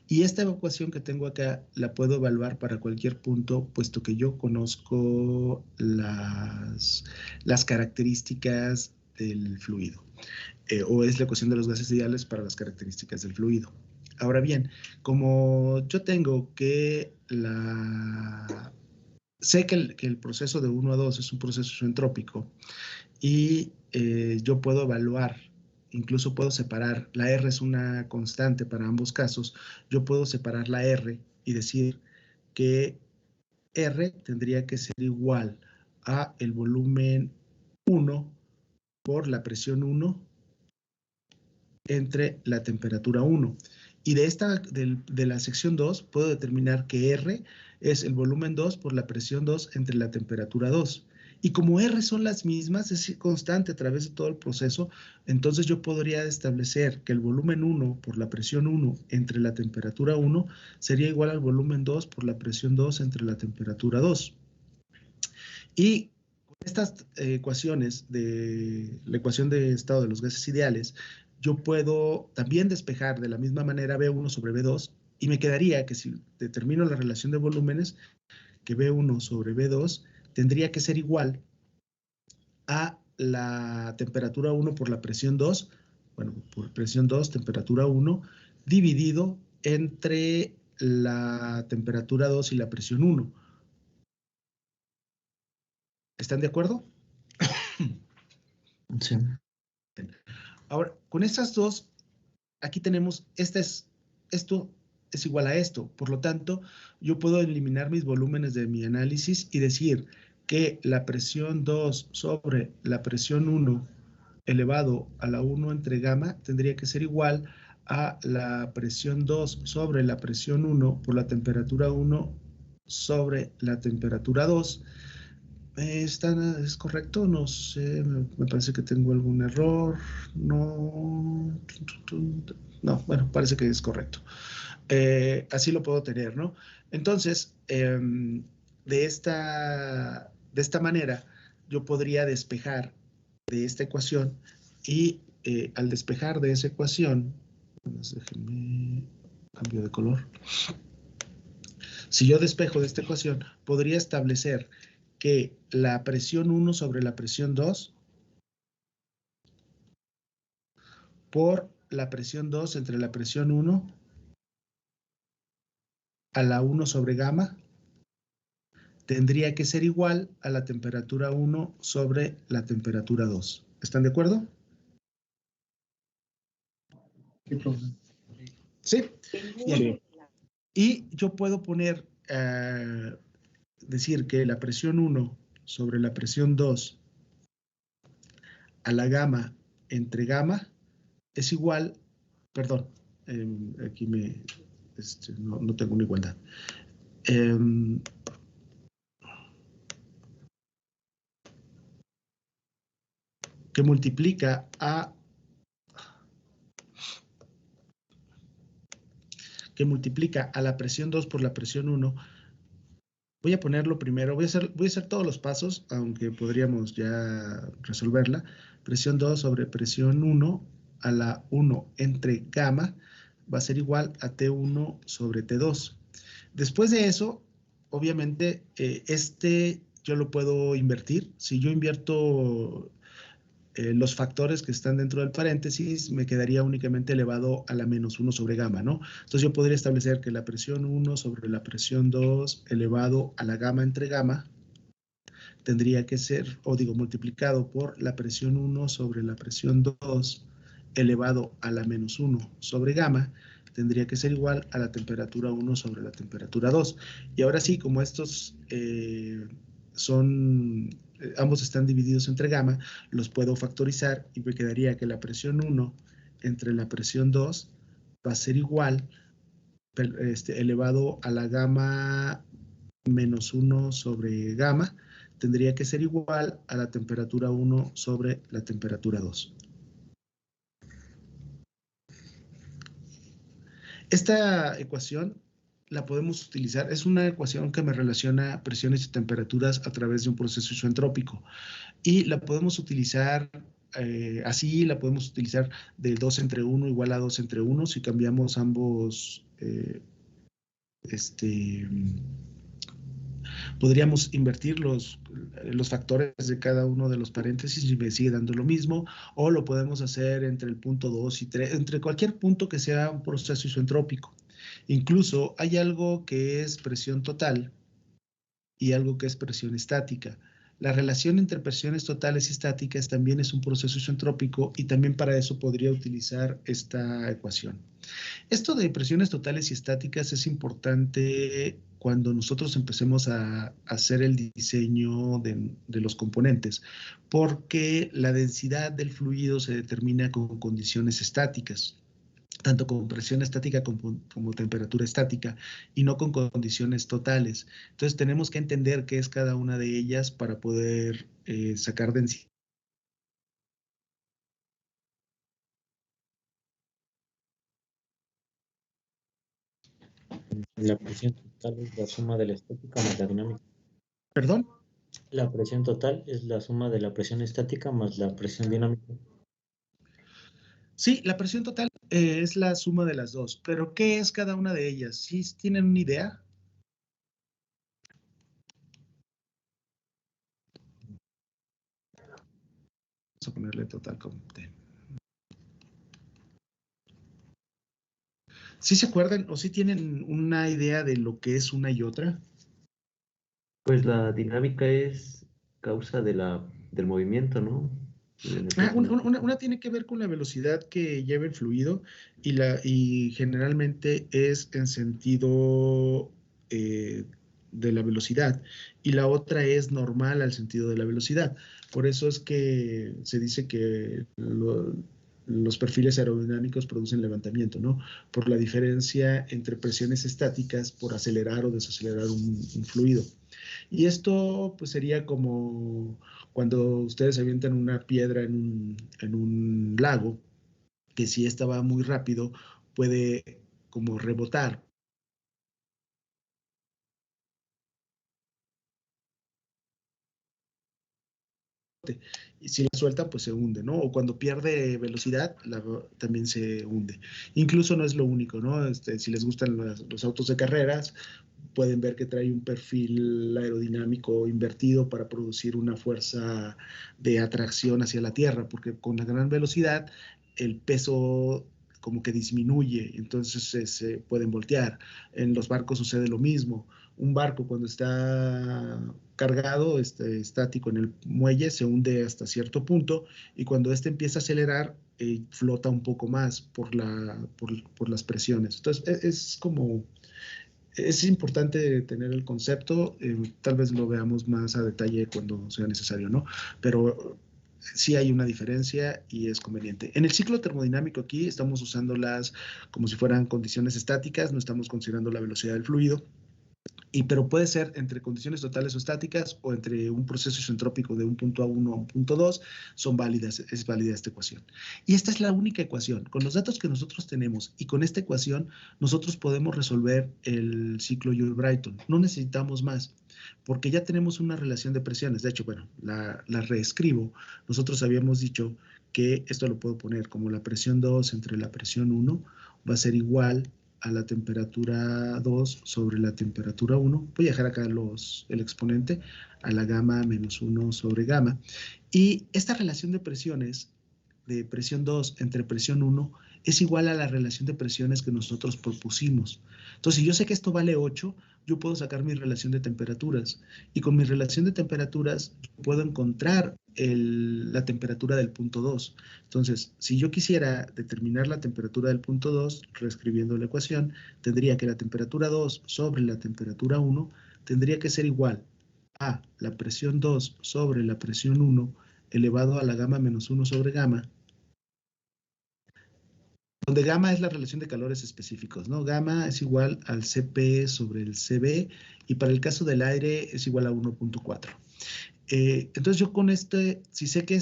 Y esta ecuación que tengo acá la puedo evaluar para cualquier punto, puesto que yo conozco las características del fluido. O es la ecuación de los gases ideales para las características del fluido. Ahora bien, como yo tengo que sé que el proceso de 1 a 2 es un proceso isoentrópico y yo puedo evaluar, incluso puedo separar, la R es una constante para ambos casos, yo puedo separar la R y decir que R tendría que ser igual a el volumen 1 por la presión 1 entre la temperatura 1. Y de la sección 2 puedo determinar que R es el volumen 2 por la presión 2 entre la temperatura 2. Y como R son las mismas, es constante a través de todo el proceso, entonces yo podría establecer que el volumen 1 por la presión 1 entre la temperatura 1 sería igual al volumen 2 por la presión 2 entre la temperatura 2. Y con estas ecuaciones de la ecuación de estado de los gases ideales, yo puedo también despejar de la misma manera B1 sobre B2 y me quedaría que si determino la relación de volúmenes, que B1 sobre B2 tendría que ser igual a la temperatura 1 por la presión 2, bueno, por presión 2, temperatura 1, dividido entre la temperatura 2 y la presión 1. ¿Están de acuerdo? Sí. Ahora, con estas dos, aquí tenemos, esto es igual a esto. Por lo tanto, yo puedo eliminar mis volúmenes de mi análisis y decir que la presión 2 sobre la presión 1 elevado a la 1 entre gamma tendría que ser igual a la presión 2 sobre la presión 1 por la temperatura 1 sobre la temperatura 2. ¿Es correcto? No sé, me parece que tengo algún error. No, bueno, parece que es correcto. Así lo puedo tener, ¿no? Entonces, de esta manera, yo podría despejar de esta ecuación y al despejar de esa ecuación, déjenme cambio de color. Si yo despejo de esta ecuación, podría establecer que la presión 1 sobre la presión 2 por la presión 2 entre la presión 1 a la 1 sobre gamma tendría que ser igual a la temperatura 1 sobre la temperatura 2. ¿Están de acuerdo? Sí, profe. Sí. Sí. Y yo puedo poner, decir que la presión 1 sobre la presión 2 a la gamma entre gamma es igual, perdón, aquí no tengo una igualdad. Que multiplica a la presión 2 por la presión 1. Voy a ponerlo primero, voy a hacer todos los pasos, aunque podríamos ya resolverla. Presión 2 sobre presión 1 a la 1 entre gamma va a ser igual a T1 sobre T2. Después de eso, obviamente, yo lo puedo invertir. Si yo invierto los factores que están dentro del paréntesis, me quedaría únicamente elevado a la menos 1 sobre gamma, ¿no? Entonces yo podría establecer que la presión 1 sobre la presión 2 elevado a la gamma entre gamma tendría que ser, multiplicado por la presión 1 sobre la presión 2 elevado a la menos 1 sobre gamma, tendría que ser igual a la temperatura 1 sobre la temperatura 2. Y ahora sí, como estos ambos están divididos entre gamma, los puedo factorizar y me quedaría que la presión 1 entre la presión 2 va a ser igual elevado a la gamma menos 1 sobre gamma, tendría que ser igual a la temperatura 1 sobre la temperatura 2. Esta ecuación la podemos utilizar, es una ecuación que me relaciona presiones y temperaturas a través de un proceso isoentrópico y la podemos utilizar así, la podemos utilizar de 2 entre 1 igual a 2 entre 1 si cambiamos ambos podríamos invertir los factores de cada uno de los paréntesis y me sigue dando lo mismo, o lo podemos hacer entre el punto 2 y 3, entre cualquier punto que sea un proceso isoentrópico. Incluso hay algo que es presión total y algo que es presión estática. La relación entre presiones totales y estáticas también es un proceso isoentrópico y también para eso podría utilizar esta ecuación. Esto de presiones totales y estáticas es importante cuando nosotros empecemos a hacer el diseño de los componentes, porque la densidad del fluido se determina con condiciones estáticas. tanto con presión estática como temperatura estática, y no con condiciones totales. Entonces tenemos que entender qué es cada una de ellas para poder sacar densidad. La presión total es la suma de la estática más la dinámica. ¿Perdón? La presión total es la suma de la presión estática más la presión dinámica. Sí, la presión total es la suma de las dos, pero ¿qué es cada una de ellas? ¿Sí tienen una idea? Vamos a ponerle total como T. ¿Sí se acuerdan o sí tienen una idea de lo que es una y otra? Pues la dinámica es causa del movimiento, ¿no? Una tiene que ver con la velocidad que lleva el fluido y generalmente es en sentido de la velocidad, y la otra es normal al sentido de la velocidad. Por eso es que se dice que los perfiles aerodinámicos producen levantamiento, ¿no? Por la diferencia entre presiones estáticas por acelerar o desacelerar un fluido. Y esto pues sería como cuando ustedes avientan una piedra en un lago, que si esta va muy rápido, puede como rebotar. Y si la sueltan, pues se hunde, ¿no? O cuando pierde velocidad, también se hunde. Incluso no es lo único, ¿no? Si les gustan los autos de carreras, pueden ver que trae un perfil aerodinámico invertido para producir una fuerza de atracción hacia la Tierra, porque con la gran velocidad el peso como que disminuye, entonces se pueden voltear. En los barcos sucede lo mismo. Un barco cuando está cargado, estático en el muelle, se hunde hasta cierto punto, y cuando este empieza a acelerar, flota un poco más por las presiones. Entonces es como... Es importante tener el concepto, tal vez lo veamos más a detalle cuando sea necesario, ¿no? Pero sí hay una diferencia y es conveniente. En el ciclo termodinámico aquí estamos usándolas como si fueran condiciones estáticas, no estamos considerando la velocidad del fluido. Pero puede ser entre condiciones totales o estáticas, o entre un proceso isentrópico de un punto A1 a un punto 2, es válida esta ecuación. Y esta es la única ecuación. Con los datos que nosotros tenemos y con esta ecuación, nosotros podemos resolver el ciclo Joule-Brayton. No necesitamos más, porque ya tenemos una relación de presiones. De hecho, bueno, la reescribo. Nosotros habíamos dicho que esto lo puedo poner como la presión 2 entre la presión 1 va a ser igual a la temperatura 2 sobre la temperatura 1. Voy a dejar acá el exponente a la gamma menos 1 sobre gamma. Y esta relación de presiones, de presión 2 entre presión 1, es igual a la relación de presiones que nosotros propusimos. Entonces, si yo sé que esto vale 8, yo puedo sacar mi relación de temperaturas. Y con mi relación de temperaturas puedo encontrar la temperatura del punto 2. Entonces, si yo quisiera determinar la temperatura del punto 2, reescribiendo la ecuación, tendría que la temperatura 2 sobre la temperatura 1 tendría que ser igual a la presión 2 sobre la presión 1 elevado a la gamma menos 1 sobre gamma, donde gamma es la relación de calores específicos, ¿no? Gamma es igual al Cp sobre el Cv, y para el caso del aire es igual a 1.4. Entonces yo con si sé que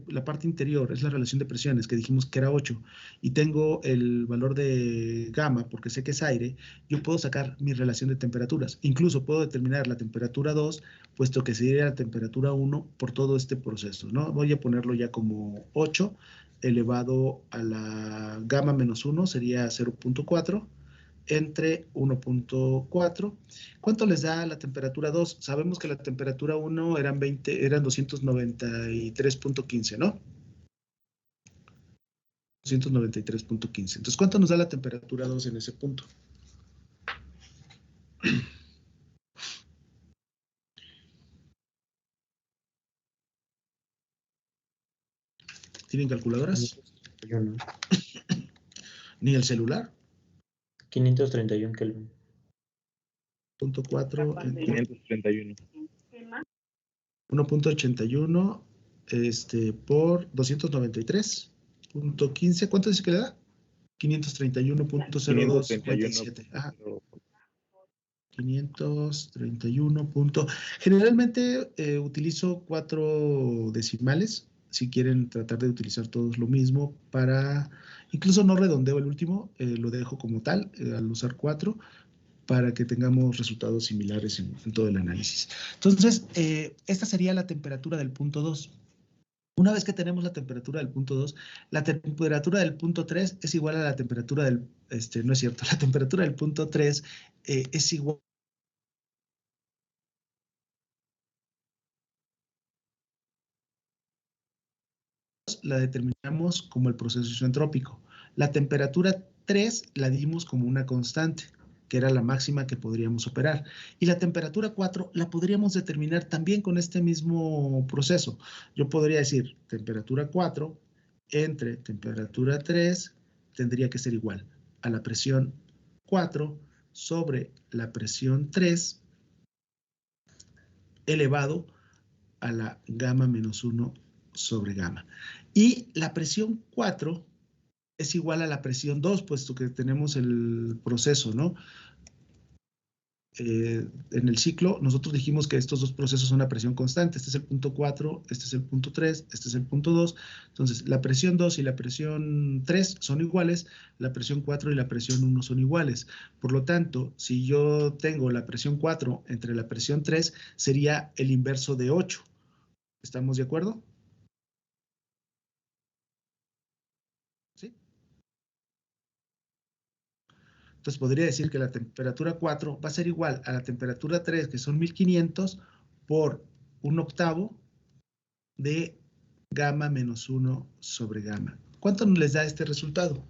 la parte interior es la relación de presiones, que dijimos que era 8, y tengo el valor de gamma, porque sé que es aire, yo puedo sacar mi relación de temperaturas. Incluso puedo determinar la temperatura 2, puesto que sería la temperatura 1 por todo este proceso, ¿no? Voy a ponerlo ya como 8 elevado a la gamma menos 1, sería 0.4, entre 1.4. ¿Cuánto les da la temperatura 2? Sabemos que la temperatura 1 eran 293.15, ¿no? 293.15. Entonces, ¿cuánto nos da la temperatura 2 en ese punto? ¿Tienen calculadoras? Yo no. ¿Ni el celular? 531 Kelvin. 0.4 531. 1.81 por 293.15. ¿Cuánto dice que le da? 531.0257. Ajá. 531. Generalmente utilizo 4 decimales. Si quieren tratar de utilizar todos lo mismo, incluso no redondeo el último, lo dejo como tal, al usar 4, para que tengamos resultados similares en todo el análisis. Entonces, esta sería la temperatura del punto 2. Una vez que tenemos la temperatura del punto 2, la temperatura del punto 3 es igual a la temperatura del, no es cierto, la temperatura del punto 3 es igual la determinamos como el proceso isentrópico. La temperatura 3 la dimos como una constante, que era la máxima que podríamos operar. Y la temperatura 4 la podríamos determinar también con este mismo proceso. Yo podría decir temperatura 4 entre temperatura 3 tendría que ser igual a la presión 4 sobre la presión 3 elevado a la gamma menos 1 sobre gamma. Y la presión 4 es igual a la presión 2, puesto que tenemos el proceso, ¿no? En el ciclo, nosotros dijimos que estos dos procesos son a presión constante. Este es el punto 4, este es el punto 3, este es el punto 2. Entonces, la presión 2 y la presión 3 son iguales, la presión 4 y la presión 1 son iguales. Por lo tanto, si yo tengo la presión 4 entre la presión 3, sería el inverso de 8. ¿Estamos de acuerdo? ¿Sí? Entonces podría decir que la temperatura 4 va a ser igual a la temperatura 3, que son 1500, por 1/8 de gamma menos 1 sobre gamma. ¿Cuánto les da este resultado?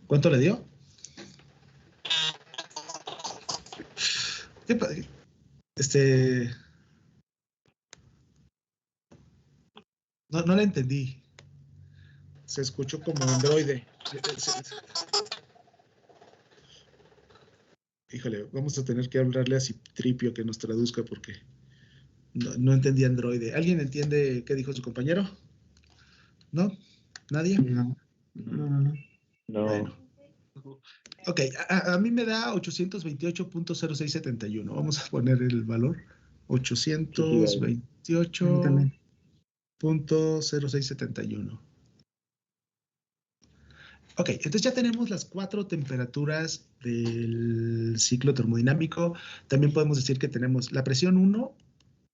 ¿Cuánto le dio? No la entendí. Se escuchó como androide. Híjole, vamos a tener que hablarle a Citripio que nos traduzca porque no entendí androide. ¿Alguien entiende qué dijo su compañero? ¿No? ¿Nadie? No. Bueno. Ok, a mí me da 828.0671. Vamos a poner el valor. 828.0671. Ok, entonces ya tenemos las 4 temperaturas del ciclo termodinámico. También podemos decir que tenemos la presión 1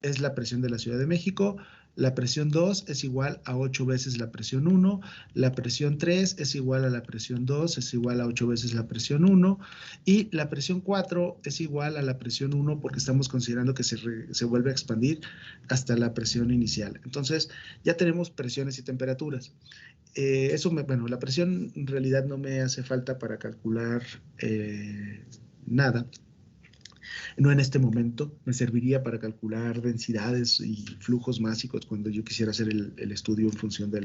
es la presión de la Ciudad de México, la presión 2 es igual a 8 veces la presión 1, la presión 3 es igual a la presión 2, es igual a 8 veces la presión 1, y la presión 4 es igual a la presión 1 porque estamos considerando que se vuelve a expandir hasta la presión inicial. Entonces, ya tenemos presiones y temperaturas. Bueno, la presión en realidad no me hace falta para calcular nada. No en este momento, me serviría para calcular densidades y flujos másicos cuando yo quisiera hacer el estudio en función de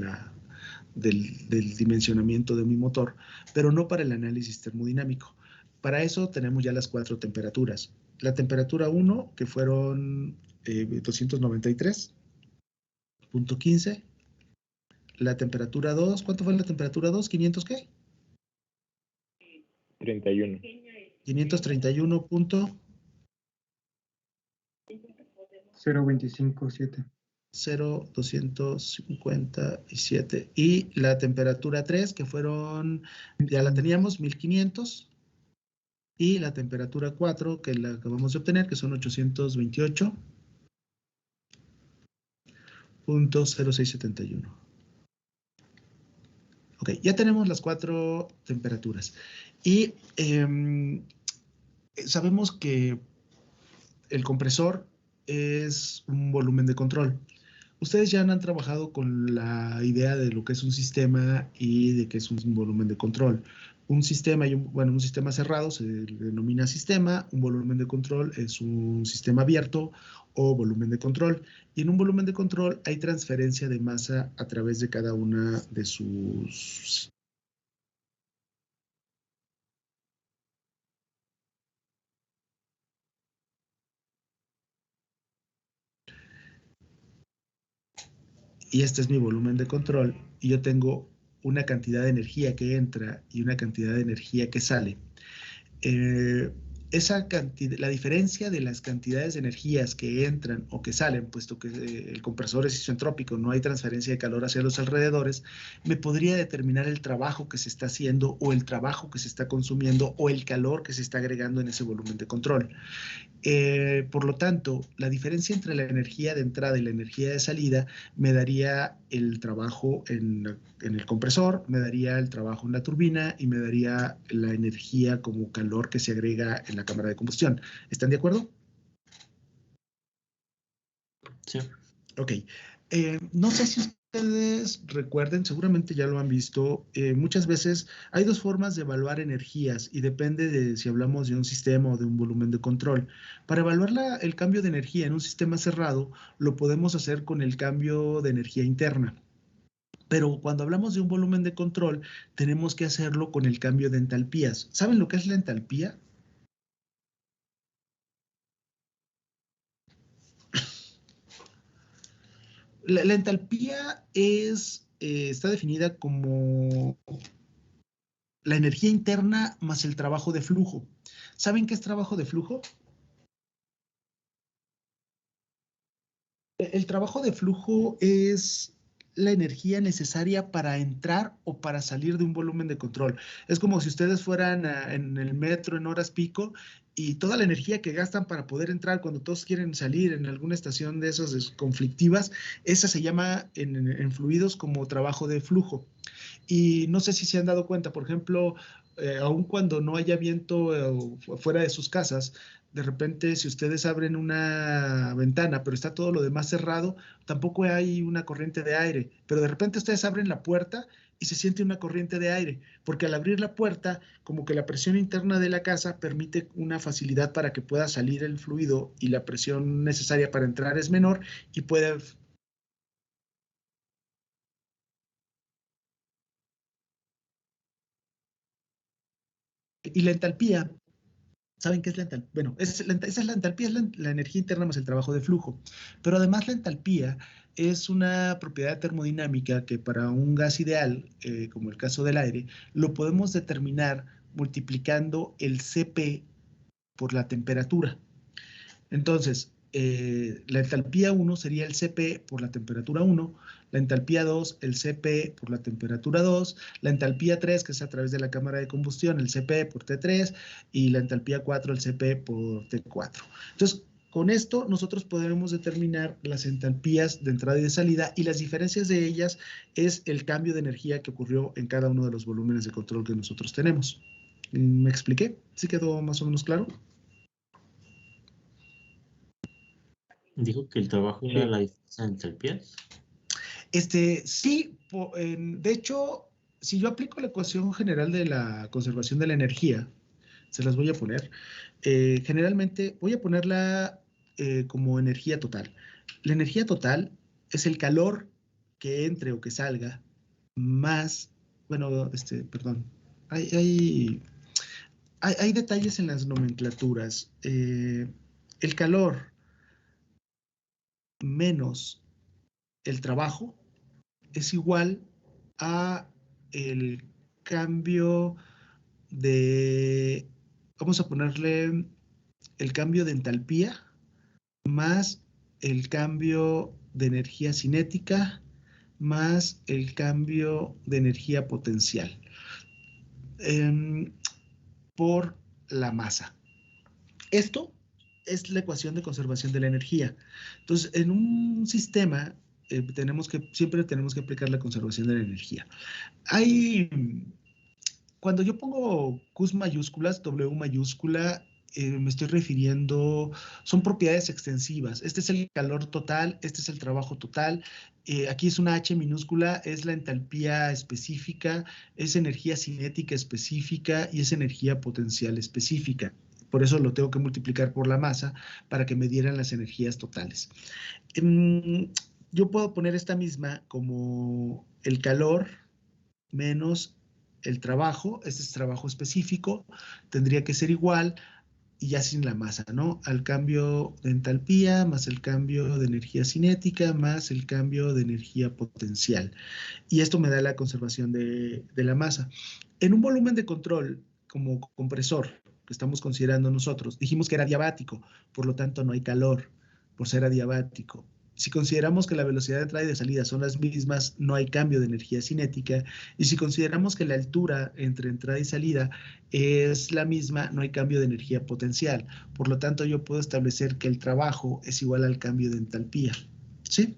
del dimensionamiento de mi motor, pero no para el análisis termodinámico. Para eso tenemos ya las 4 temperaturas. La temperatura 1, que fueron 293.15. La temperatura 2, ¿cuánto fue la temperatura 2? ¿500 qué? 31. 531. 0.257. 0.257. Y la temperatura 3, que fueron, ya la teníamos, 1500. Y la temperatura 4, que la acabamos de obtener, que son 828.0671. Ok, ya tenemos las 4 temperaturas. Y sabemos que el compresor es un volumen de control. Ustedes ya han trabajado con la idea de lo que es un sistema y de que es un volumen de control. Un sistema, un sistema cerrado se denomina sistema, un volumen de control es un sistema abierto o volumen de control. Y en un volumen de control hay transferencia de masa a través de cada una de sus y este es mi volumen de control, y yo tengo una cantidad de energía que entra y una cantidad de energía que sale. La diferencia de las cantidades de energías que entran o que salen, puesto que el compresor es isentrópico, no hay transferencia de calor hacia los alrededores, me podría determinar el trabajo que se está haciendo o el trabajo que se está consumiendo o el calor que se está agregando en ese volumen de control. Por lo tanto, la diferencia entre la energía de entrada y la energía de salida me daría el trabajo en el compresor, me daría el trabajo en la turbina y me daría la energía como calor que se agrega en la cámara de combustión. ¿Están de acuerdo? Sí. Ok. No sé si ustedes recuerden, seguramente ya lo han visto, muchas veces hay dos formas de evaluar energías y depende de si hablamos de un sistema o de un volumen de control. Para evaluar el cambio de energía en un sistema cerrado, lo podemos hacer con el cambio de energía interna. Pero cuando hablamos de un volumen de control, tenemos que hacerlo con el cambio de entalpías. ¿Saben lo que es la entalpía? La entalpía está definida como la energía interna más el trabajo de flujo. ¿Saben qué es trabajo de flujo? El trabajo de flujo es la energía necesaria para entrar o para salir de un volumen de control. Es como si ustedes fueran en el metro en horas pico y toda la energía que gastan para poder entrar cuando todos quieren salir en alguna estación de esas conflictivas, esa se llama en fluidos como trabajo de flujo. Y no sé si se han dado cuenta, por ejemplo, aun cuando no haya viento fuera de sus casas, de repente si ustedes abren una ventana, pero está todo lo demás cerrado, tampoco hay una corriente de aire, pero de repente ustedes abren la puerta y se siente una corriente de aire, porque al abrir la puerta, como que la presión interna de la casa permite una facilidad para que pueda salir el fluido y la presión necesaria para entrar es menor y puede. Y la entalpía, ¿saben qué es la entalpía? Bueno, esa es la entalpía, es la energía interna más el trabajo de flujo. Pero además la entalpía es una propiedad termodinámica que para un gas ideal, como el caso del aire, lo podemos determinar multiplicando el Cp por la temperatura. Entonces, la entalpía 1 sería el Cp por la temperatura 1, la entalpía 2, el Cp por la temperatura 2, la entalpía 3, que es a través de la cámara de combustión, el Cp por T3, y la entalpía 4, el Cp por T4. Entonces, con esto nosotros podemos determinar las entalpías de entrada y de salida, y las diferencias de ellas es el cambio de energía que ocurrió en cada uno de los volúmenes de control que nosotros tenemos. ¿Me expliqué? ¿Sí quedó más o menos claro? Dijo que el trabajo era la diferencia de entalpías. Sí, de hecho, si yo aplico la ecuación general de la conservación de la energía, se las voy a poner. Generalmente voy a ponerla como energía total. La energía total es el calor que entre o que salga más, bueno, perdón, hay detalles en las nomenclaturas. El calor menos el trabajo es igual a el cambio de, vamos a ponerle el cambio de entalpía más el cambio de energía cinética más el cambio de energía potencial por la masa. Esto es la ecuación de conservación de la energía. Entonces, en un sistema siempre tenemos que aplicar la conservación de la energía. Cuando yo pongo Qs mayúsculas, W mayúscula, me estoy refiriendo, son propiedades extensivas. Este es el calor total, este es el trabajo total. Aquí es una H minúscula, es la entalpía específica, es energía cinética específica y es energía potencial específica. Por eso lo tengo que multiplicar por la masa para que me dieran las energías totales. Yo puedo poner esta misma como el calor menos el trabajo, este es trabajo específico, tendría que ser igual y ya sin la masa, ¿no? Al cambio de entalpía, más el cambio de energía cinética, más el cambio de energía potencial. Y esto me da la conservación de la masa. En un volumen de control como compresor que estamos considerando nosotros, dijimos que era adiabático, por lo tanto no hay calor por ser adiabático. Si consideramos que la velocidad de entrada y de salida son las mismas, no hay cambio de energía cinética. Y si consideramos que la altura entre entrada y salida es la misma, no hay cambio de energía potencial. Por lo tanto, yo puedo establecer que el trabajo es igual al cambio de entalpía. ¿Sí?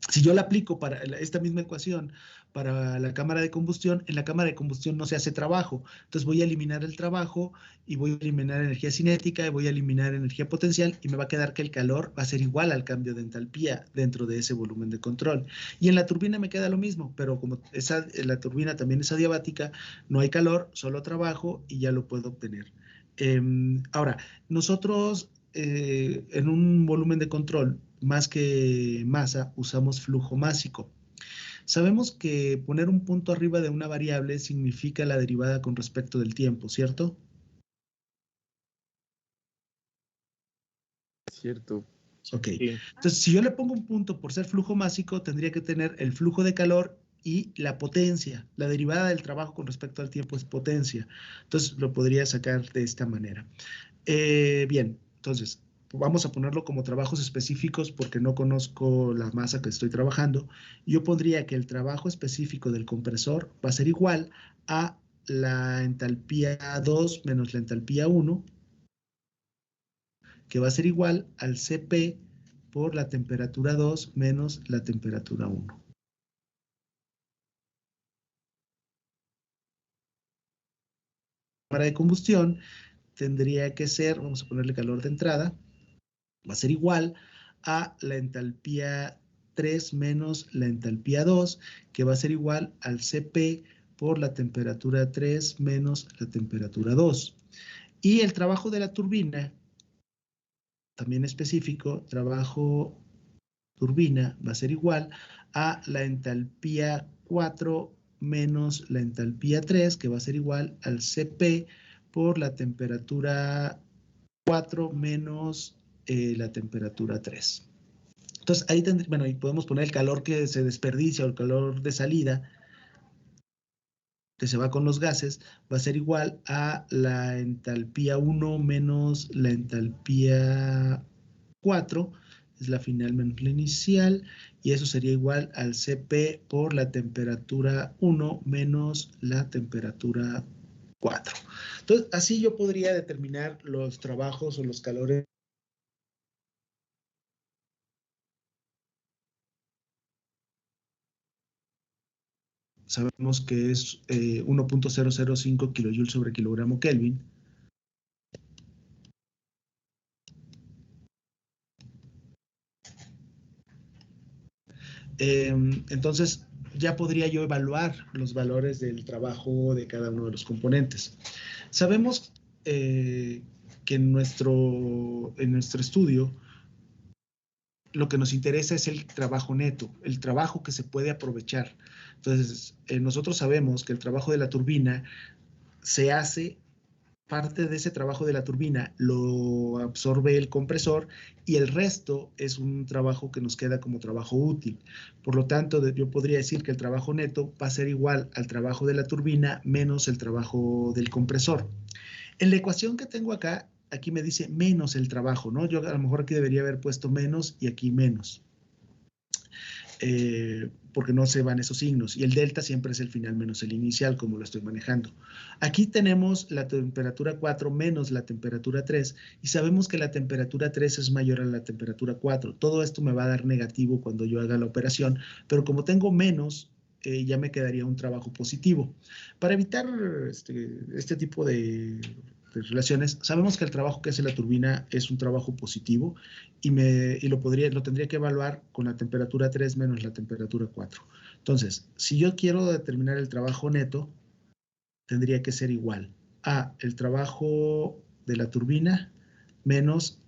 Si yo la aplico para esta misma ecuación para la cámara de combustión, en la cámara de combustión no se hace trabajo. Entonces voy a eliminar el trabajo y voy a eliminar energía cinética y voy a eliminar energía potencial y me va a quedar que el calor va a ser igual al cambio de entalpía dentro de ese volumen de control. Y en la turbina me queda lo mismo, pero como la turbina también es adiabática, no hay calor, solo trabajo y ya lo puedo obtener. Ahora, nosotros en un volumen de control, más que masa, usamos flujo másico. Sabemos que poner un punto arriba de una variable significa la derivada con respecto del tiempo, ¿cierto? Cierto. Ok. Sí. Entonces, si yo le pongo un punto por ser flujo másico, tendría que tener el flujo de calor y la potencia. La derivada del trabajo con respecto al tiempo es potencia. Entonces, lo podría sacar de esta manera. Bien, entonces, vamos a ponerlo como trabajos específicos porque no conozco la masa que estoy trabajando. Yo pondría que el trabajo específico del compresor va a ser igual a la entalpía 2 menos la entalpía 1, que va a ser igual al Cp por la temperatura 2 menos la temperatura 1. Para de combustión tendría que ser, vamos a ponerle calor de entrada, va a ser igual a la entalpía 3 menos la entalpía 2, que va a ser igual al Cp por la temperatura 3 menos la temperatura 2. Y el trabajo de la turbina, también específico, trabajo turbina va a ser igual a la entalpía 4 menos la entalpía 3, que va a ser igual al Cp por la temperatura 4 menos la temperatura 3. Entonces ahí bueno, y podemos poner el calor que se desperdicia o el calor de salida que se va con los gases, va a ser igual a la entalpía 1 menos la entalpía 4, es la final menos la inicial, y eso sería igual al Cp por la temperatura 1 menos la temperatura 4. Entonces, así yo podría determinar los trabajos o los calores. Sabemos que es 1.005 kilojoules sobre kilogramo Kelvin. Entonces, ya podría yo evaluar los valores del trabajo de cada uno de los componentes. Sabemos que en nuestro estudio lo que nos interesa es el trabajo neto, el trabajo que se puede aprovechar. Entonces, nosotros sabemos que el trabajo de la turbina se hace, parte de ese trabajo de la turbina lo absorbe el compresor y el resto es un trabajo que nos queda como trabajo útil. Por lo tanto, yo podría decir que el trabajo neto va a ser igual al trabajo de la turbina menos el trabajo del compresor. En la ecuación que tengo acá, aquí me dice menos el trabajo, ¿no? Yo a lo mejor aquí debería haber puesto menos y aquí menos. Porque no se van esos signos, y el delta siempre es el final menos el inicial, como lo estoy manejando. Aquí tenemos la temperatura 4 menos la temperatura 3, y sabemos que la temperatura 3 es mayor a la temperatura 4. Todo esto me va a dar negativo cuando yo haga la operación, pero como tengo menos, ya me quedaría un trabajo positivo. Para evitar este tipo de relaciones, sabemos que el trabajo que hace la turbina es un trabajo positivo y lo tendría que evaluar con la temperatura 3 menos la temperatura 4. Entonces, si yo quiero determinar el trabajo neto, tendría que ser igual a el trabajo de la turbina menos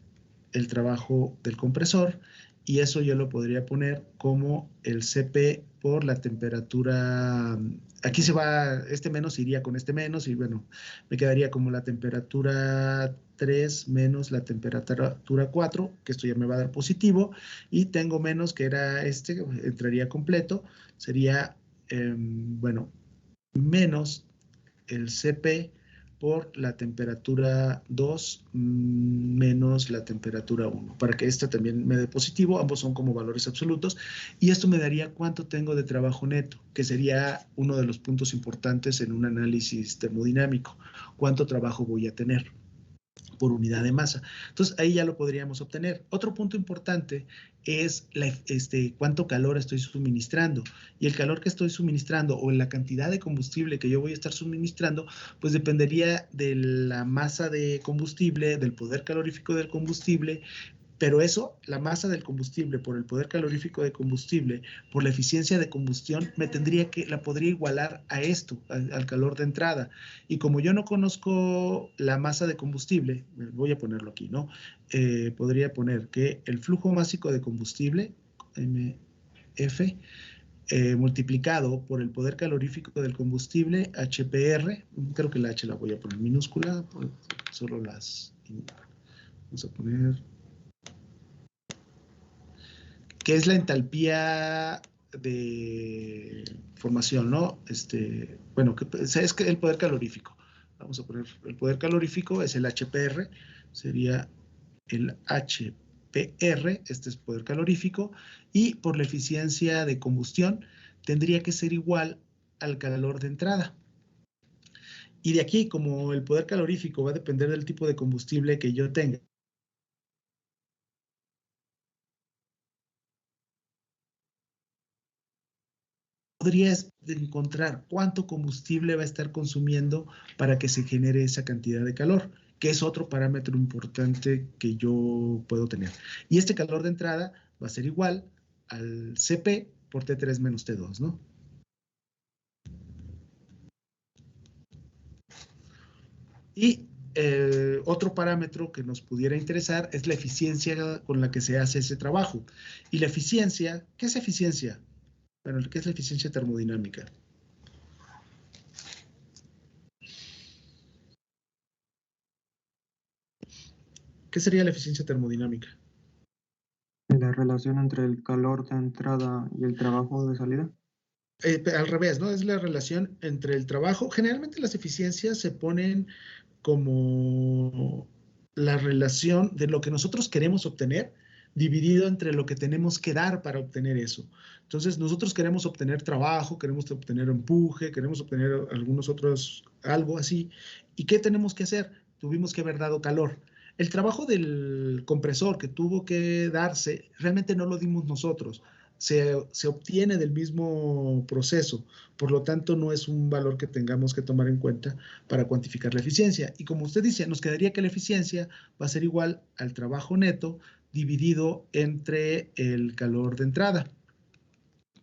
el trabajo del compresor, y eso yo lo podría poner como el CP por la temperatura. Aquí se va, este menos iría con este menos y bueno, me quedaría como la temperatura 3 menos la temperatura 4, que esto ya me va a dar positivo, y tengo menos que era este, entraría completo, sería, bueno, menos el CP por la temperatura 2 menos la temperatura 1, para que esta también me dé positivo, ambos son como valores absolutos, y esto me daría cuánto tengo de trabajo neto, que sería uno de los puntos importantes en un análisis termodinámico, cuánto trabajo voy a tener por unidad de masa. Entonces, ahí ya lo podríamos obtener. Otro punto importante es cuánto calor estoy suministrando. Y el calor que estoy suministrando o la cantidad de combustible que yo voy a estar suministrando, pues dependería de la masa de combustible, del poder calorífico del combustible. Pero eso, la masa del combustible por el poder calorífico de combustible, por la eficiencia de combustión, la podría igualar a esto, al calor de entrada. Y como yo no conozco la masa de combustible, voy a ponerlo aquí, ¿no? Podría poner que el flujo másico de combustible, MF, multiplicado por el poder calorífico del combustible, HPR, creo que la H la voy a poner minúscula, solo las, vamos a poner, que es la entalpía de formación, ¿no? Bueno, es que el poder calorífico. Vamos a poner el poder calorífico, es el HPR, sería el HPR, este es poder calorífico, y por la eficiencia de combustión tendría que ser igual al calor de entrada. Y de aquí, como el poder calorífico va a depender del tipo de combustible que yo tenga, podrías encontrar cuánto combustible va a estar consumiendo para que se genere esa cantidad de calor, que es otro parámetro importante que yo puedo tener. Y este calor de entrada va a ser igual al CP por T3 menos T2, ¿no? Y otro parámetro que nos pudiera interesar es la eficiencia con la que se hace ese trabajo. Y la eficiencia, ¿qué es eficiencia? Bueno, ¿qué es la eficiencia termodinámica? ¿Qué sería la eficiencia termodinámica? La relación entre el calor de entrada y el trabajo de salida. Al revés, ¿no? Es la relación entre el trabajo. Generalmente las eficiencias se ponen como la relación de lo que nosotros queremos obtener dividido entre lo que tenemos que dar para obtener eso. Entonces, nosotros queremos obtener trabajo, queremos obtener empuje, queremos obtener algunos otros, algo así. ¿Y qué tenemos que hacer? Tuvimos que haber dado calor. El trabajo del compresor que tuvo que darse, realmente no lo dimos nosotros. Se obtiene del mismo proceso, por lo tanto no es un valor que tengamos que tomar en cuenta para cuantificar la eficiencia. Y como usted dice, nos quedaría que la eficiencia va a ser igual al trabajo neto dividido entre el calor de entrada.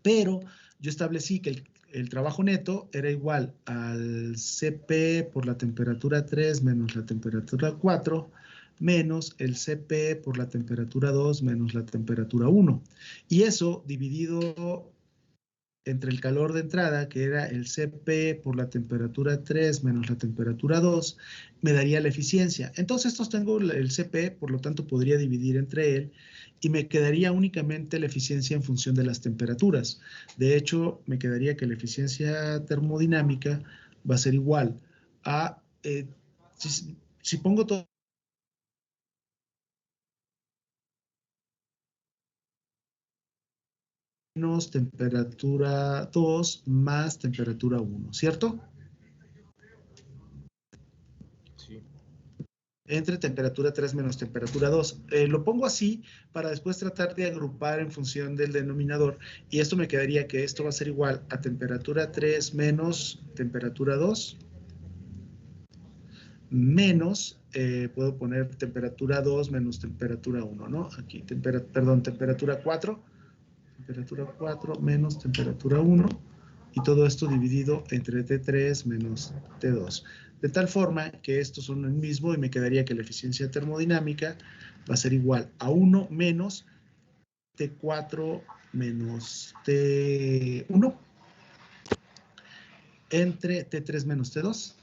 Pero yo establecí que el trabajo neto era igual al CP por la temperatura 3 menos la temperatura 4 menos el CP por la temperatura 2 menos la temperatura 1. Y eso dividido entre el calor de entrada, que era el CP por la temperatura 3 menos la temperatura 2, me daría la eficiencia. Entonces, estos tengo el CP, por lo tanto, podría dividir entre él y me quedaría únicamente la eficiencia en función de las temperaturas. De hecho, me quedaría que la eficiencia termodinámica va a ser igual a, si pongo todo, menos temperatura 2 más temperatura 1, ¿cierto? Sí. Entre temperatura 3 menos temperatura 2. Lo pongo así para después tratar de agrupar en función del denominador y esto me quedaría que esto va a ser igual a temperatura 3 menos temperatura 2 menos, puedo poner temperatura 2 menos temperatura 1, ¿no? Aquí, temperatura 4 menos temperatura 1 y todo esto dividido entre T3 menos T2. De tal forma que estos son el mismo y me quedaría que la eficiencia termodinámica va a ser igual a 1 menos T4 menos T1 entre T3 menos T2.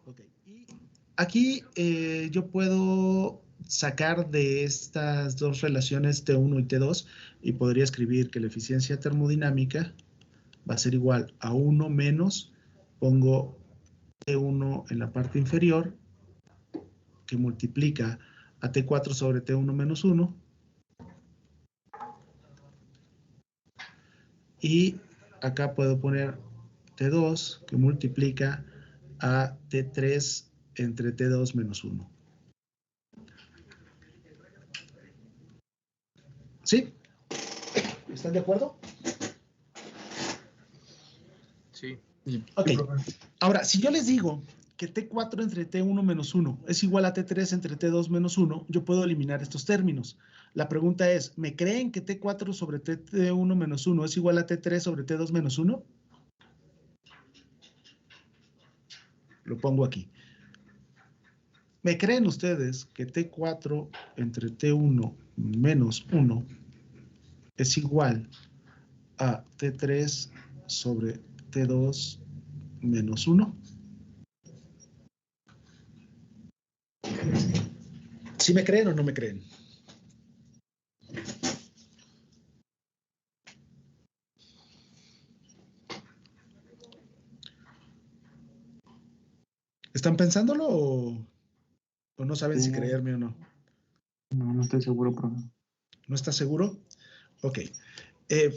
Ok, y aquí yo puedo sacar de estas dos relaciones T1 y T2 y podría escribir que la eficiencia termodinámica va a ser igual a 1 menos, pongo T1 en la parte inferior, que multiplica a T4 sobre T1 menos 1, y acá puedo poner T2, que multiplica a T3 entre T2 menos 1. ¿Sí? ¿Están de acuerdo? Sí. Ok. Ahora, si yo les digo que T4 entre T1 menos 1 es igual a T3 entre T2 menos 1, yo puedo eliminar estos términos. La pregunta es, ¿me creen que T4 sobre T1 menos 1 es igual a T3 sobre T2 menos 1? Lo pongo aquí. ¿Me creen ustedes que T4 entre T1 menos 1 es igual a T3 sobre T2 menos 1? ¿Sí me creen o no me creen? ¿Están pensándolo o no saben si creerme o no? No, no estoy seguro, profe. ¿No está seguro? Ok.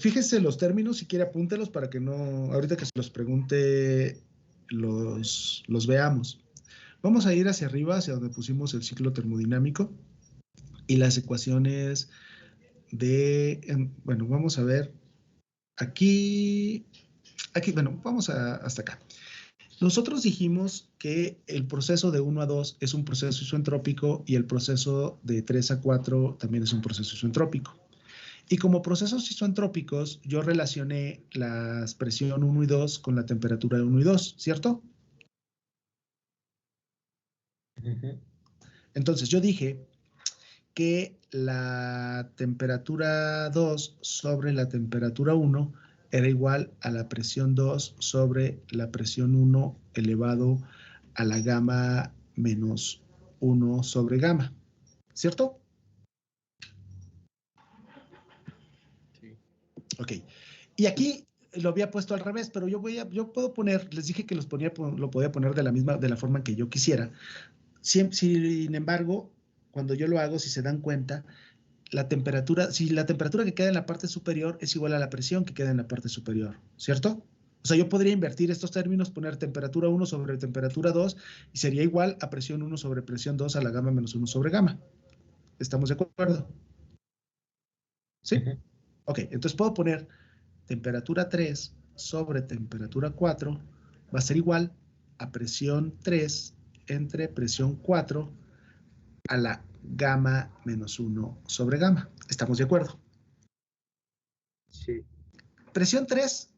Fíjese los términos, si quiere apúntelos para que no, ahorita que se los pregunte, los veamos. Vamos a ir hacia arriba, hacia donde pusimos el ciclo termodinámico y las ecuaciones de, bueno, vamos a ver aquí, bueno, vamos hasta acá. Nosotros dijimos que el proceso de 1 a 2 es un proceso isentrópico y el proceso de 3 a 4 también es un proceso isentrópico. Y como procesos isentrópicos, yo relacioné la presión 1 y 2 con la temperatura de 1 y 2, ¿cierto? Entonces yo dije que la temperatura 2 sobre la temperatura 1 era igual a la presión 2 sobre la presión 1 elevado a la gamma menos 1 sobre gamma, ¿cierto? Sí. Ok. Y aquí lo había puesto al revés, pero yo puedo poner, les dije que lo podía poner de la forma que yo quisiera. Sin embargo, cuando yo lo hago, si se dan cuenta, si la temperatura que queda en la parte superior es igual a la presión que queda en la parte superior, ¿cierto? O sea, yo podría invertir estos términos, poner temperatura 1 sobre temperatura 2 y sería igual a presión 1 sobre presión 2 a la gamma menos 1 sobre gamma. ¿Estamos de acuerdo? ¿Sí? Ok, entonces puedo poner temperatura 3 sobre temperatura 4 va a ser igual a presión 3 entre presión 4 a la gamma menos 1 sobre gamma. ¿Estamos de acuerdo? Sí. Presión 3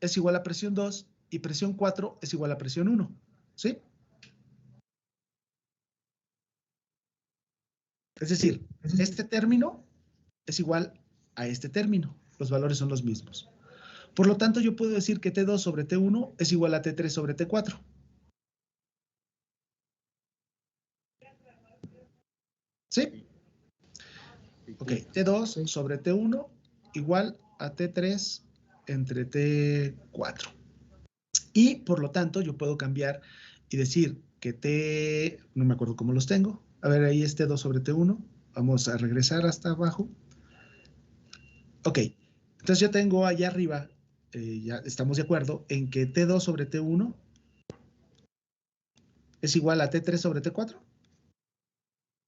es igual a presión 2 y presión 4 es igual a presión 1. ¿Sí? Es decir, este término es igual a este término. Los valores son los mismos. Por lo tanto, yo puedo decir que T2 sobre T1 es igual a T3 sobre T4. ¿Sí? Ok, T2 sobre T1 igual a T3 entre T4. Y por lo tanto, yo puedo cambiar y decir que T, no me acuerdo cómo los tengo. A ver, ahí es T2 sobre T1. Vamos a regresar hasta abajo. Ok, entonces yo tengo allá arriba, ya estamos de acuerdo, en que T2 sobre T1 es igual a T3 sobre T4.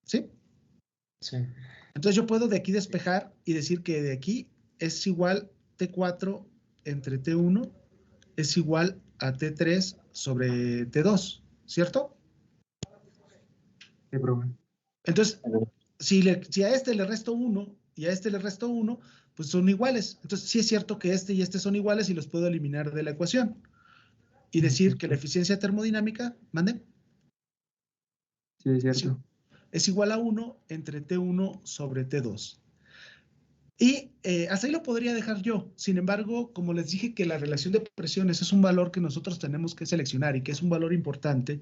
¿Sí? Sí. Entonces yo puedo de aquí despejar y decir que de aquí es igual T4 entre T1 es igual a T3 sobre T2, ¿cierto? Sí, profe. Entonces, si a este le resto 1 y a este le resto 1, pues son iguales. Entonces sí es cierto que este y este son iguales y los puedo eliminar de la ecuación. y decir que la eficiencia termodinámica, ¿mande? Sí, es cierto. Es igual a 1 entre T1 sobre T2. Y hasta ahí lo podría dejar yo. Sin embargo, como les dije que la relación de presiones es un valor que nosotros tenemos que seleccionar y que es un valor importante,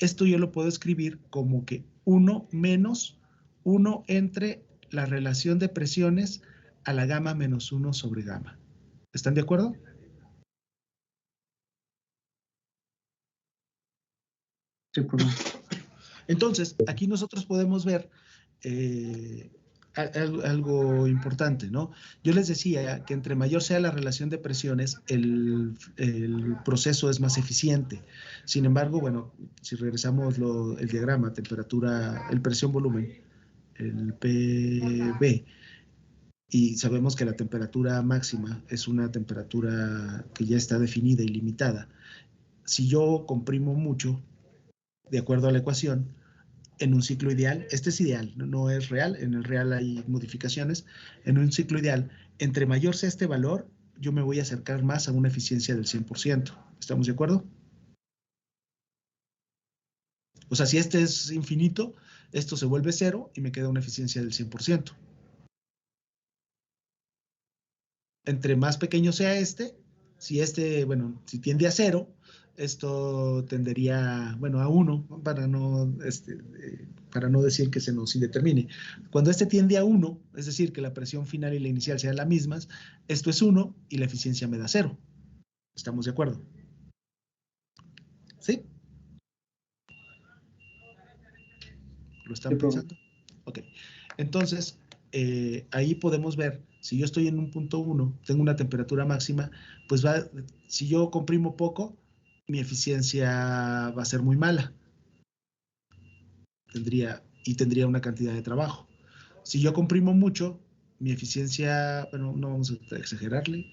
esto yo lo puedo escribir como que 1 menos 1 entre la relación de presiones a la gamma menos 1 sobre gamma. ¿Están de acuerdo? Sí, profe. Entonces, aquí nosotros podemos ver algo importante, ¿no? Yo les decía que entre mayor sea la relación de presiones, el proceso es más eficiente. Sin embargo, bueno, si regresamos el diagrama, temperatura, el presión-volumen, el PV, y sabemos que la temperatura máxima es una temperatura que ya está definida y limitada. Si yo comprimo mucho, de acuerdo a la ecuación, en un ciclo ideal, este es ideal, no es real, en el real hay modificaciones, en un ciclo ideal, entre mayor sea este valor, yo me voy a acercar más a una eficiencia del 100%. ¿Estamos de acuerdo? O sea, si este es infinito, esto se vuelve cero y me queda una eficiencia del 100%. Entre más pequeño sea este, bueno, si tiende a cero, esto tendería, bueno, a 1, para no decir que se nos indetermine. Cuando este tiende a 1, es decir, que la presión final y la inicial sean las mismas, esto es 1 y la eficiencia me da 0. ¿Estamos de acuerdo? ¿Sí? ¿Lo están pensando? Ok. Entonces, ahí podemos ver, si yo estoy en un punto 1, tengo una temperatura máxima, pues si yo comprimo poco, mi eficiencia va a ser muy mala. Tendría una cantidad de trabajo. Si yo comprimo mucho, mi eficiencia, bueno, no vamos a exagerarle,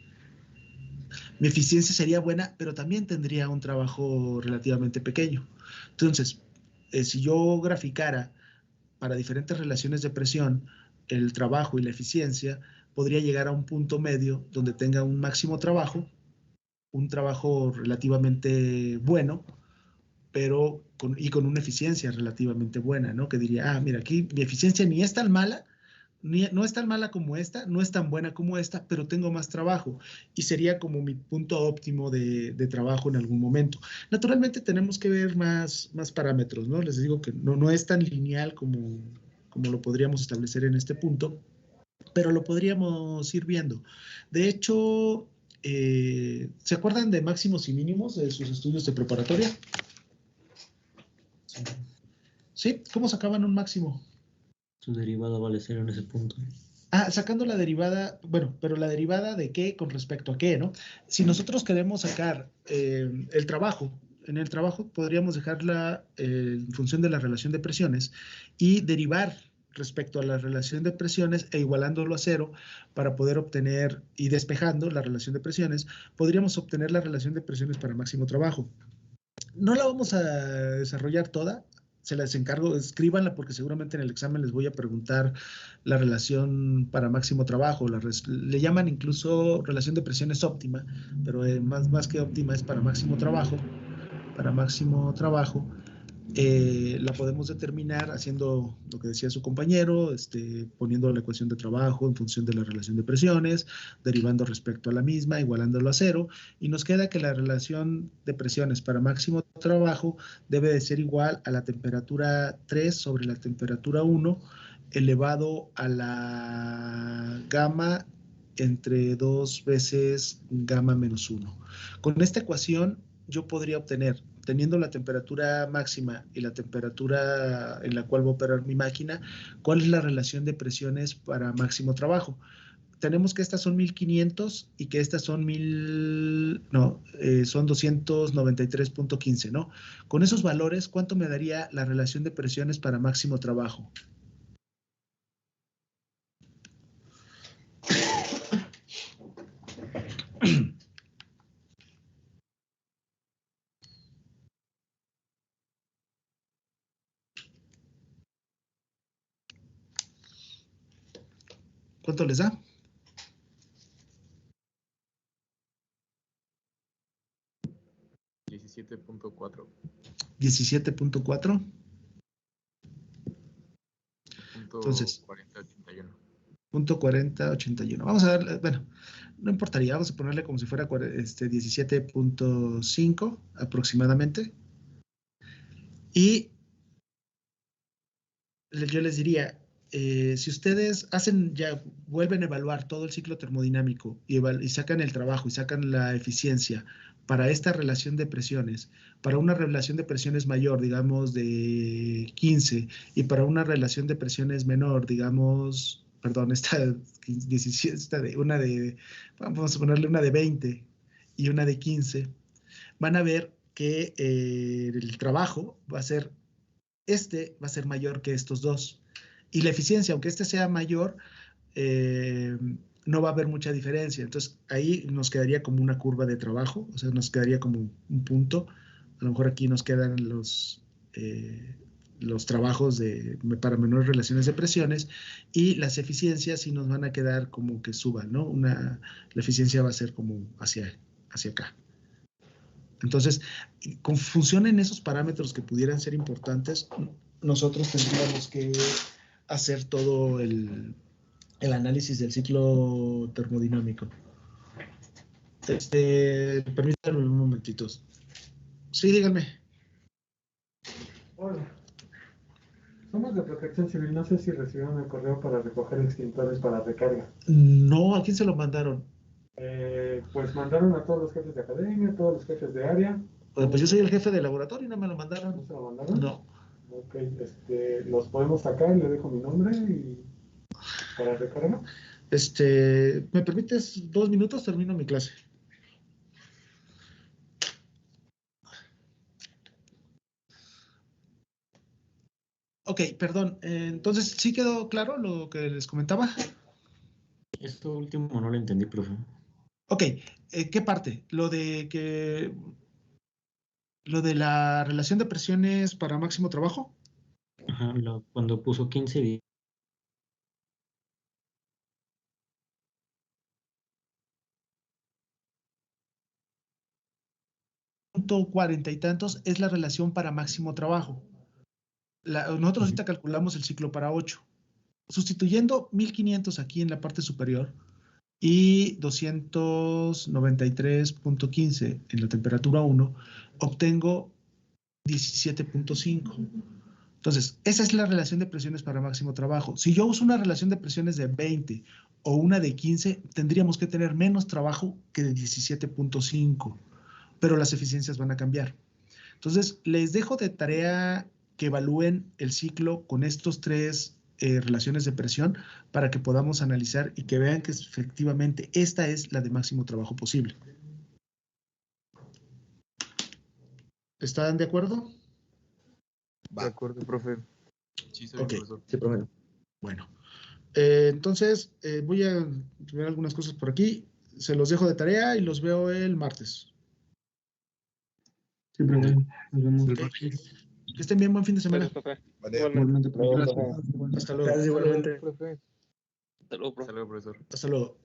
mi eficiencia sería buena, pero también tendría un trabajo relativamente pequeño. Entonces, si yo graficara para diferentes relaciones de presión el trabajo y la eficiencia, podría llegar a un punto medio donde tenga un máximo trabajo, un trabajo relativamente bueno, pero con una eficiencia relativamente buena, ¿no? Que diría, mira, aquí mi eficiencia ni es tan mala, no es tan mala como esta, no es tan buena como esta, pero tengo más trabajo y sería como mi punto óptimo de trabajo en algún momento. Naturalmente tenemos que ver más parámetros, ¿no? Les digo que no es tan lineal como lo podríamos establecer en este punto, pero lo podríamos ir viendo. De hecho, ¿se acuerdan de máximos y mínimos de sus estudios de preparatoria? ¿Sí? ¿Cómo sacaban un máximo? Su derivada vale 0 en ese punto. Sacando la derivada, bueno, pero la derivada de qué con respecto a qué, ¿no? Si nosotros queremos sacar el trabajo, en el trabajo podríamos dejarla en función de la relación de presiones y derivar respecto a la relación de presiones e igualándolo a 0 para poder obtener, y despejando la relación de presiones, podríamos obtener la relación de presiones para máximo trabajo. No la vamos a desarrollar toda, se las encargo, escríbanla porque seguramente en el examen les voy a preguntar la relación para máximo trabajo, le llaman incluso relación de presiones óptima, pero más que óptima es para máximo trabajo. Para máximo trabajo la podemos determinar haciendo lo que decía su compañero, poniendo la ecuación de trabajo en función de la relación de presiones, derivando respecto a la misma, igualándolo a 0, y nos queda que la relación de presiones para máximo trabajo debe de ser igual a la temperatura 3 sobre la temperatura 1 elevado a la gamma entre 2 veces gamma menos 1. Con esta ecuación yo podría obtener, teniendo la temperatura máxima y la temperatura en la cual va a operar mi máquina, cuál es la relación de presiones para máximo trabajo. Tenemos que estas son 1500 y que estas son son 293.15, ¿no? Con esos valores, ¿cuánto me daría la relación de presiones para máximo trabajo? ¿Cuánto les da? 17.4. 17.4. Entonces, 4081. punto 4081. Vamos a darle, bueno, no importaría, vamos a ponerle como si fuera 17.5 aproximadamente. Y yo les diría, si ustedes vuelven a evaluar todo el ciclo termodinámico y sacan el trabajo y sacan la eficiencia para esta relación de presiones, para una relación de presiones mayor, digamos, de 15, y para una relación de presiones menor, digamos, perdón, vamos a ponerle una de 20 y una de 15, van a ver que el trabajo va a ser mayor que estos dos. Y la eficiencia, aunque este sea mayor, no va a haber mucha diferencia. Entonces, ahí nos quedaría como una curva de trabajo, o sea, nos quedaría como un punto. A lo mejor aquí nos quedan los trabajos para menores relaciones de presiones, y las eficiencias sí nos van a quedar como que suban, ¿no? La eficiencia va a ser como hacia acá. Entonces, con función en esos parámetros que pudieran ser importantes, nosotros tendríamos que hacer todo el análisis del ciclo termodinámico. Permítanme un momentito. Sí, díganme. Hola. Somos de Protección Civil. No sé si recibieron el correo para recoger extintores para recarga. No, ¿a quién se lo mandaron? Pues mandaron a todos los jefes de academia, a todos los jefes de área. Pues yo soy el jefe de laboratorio y no me lo mandaron. ¿No se lo mandaron? No. Ok, los podemos sacar, le dejo mi nombre y para recarga. ¿Me permites 2 minutos? Termino mi clase. Ok, perdón. Entonces, ¿sí quedó claro lo que les comentaba? Esto último no lo entendí, profe. Ok, ¿qué parte? Lo de la relación de presiones para máximo trabajo. Ajá, cuando puso 15 días. Punto 40 y tantos es la relación para máximo trabajo. Nosotros ahorita calculamos el ciclo para 8. Sustituyendo 1500 aquí en la parte superior y 293.15 en la temperatura 1, obtengo 17.5. Entonces, esa es la relación de presiones para máximo trabajo. Si yo uso una relación de presiones de 20 o una de 15, tendríamos que tener menos trabajo que de 17.5, pero las eficiencias van a cambiar. Entonces, les dejo de tarea que evalúen el ciclo con estos 3 relaciones de presión para que podamos analizar y que vean que efectivamente esta es la de máximo trabajo posible. ¿Están de acuerdo? De acuerdo, profe. Sí, soy profesor. Sí, profe. Bueno, entonces voy a ver algunas cosas por aquí. Se los dejo de tarea y los veo el martes. Sí, profe. Nos vemos. Okay. Que estén bien, buen fin de semana. Igualmente, profe. Hasta luego. Gracias, igualmente. Profe. Hasta luego, profesor. Hasta luego.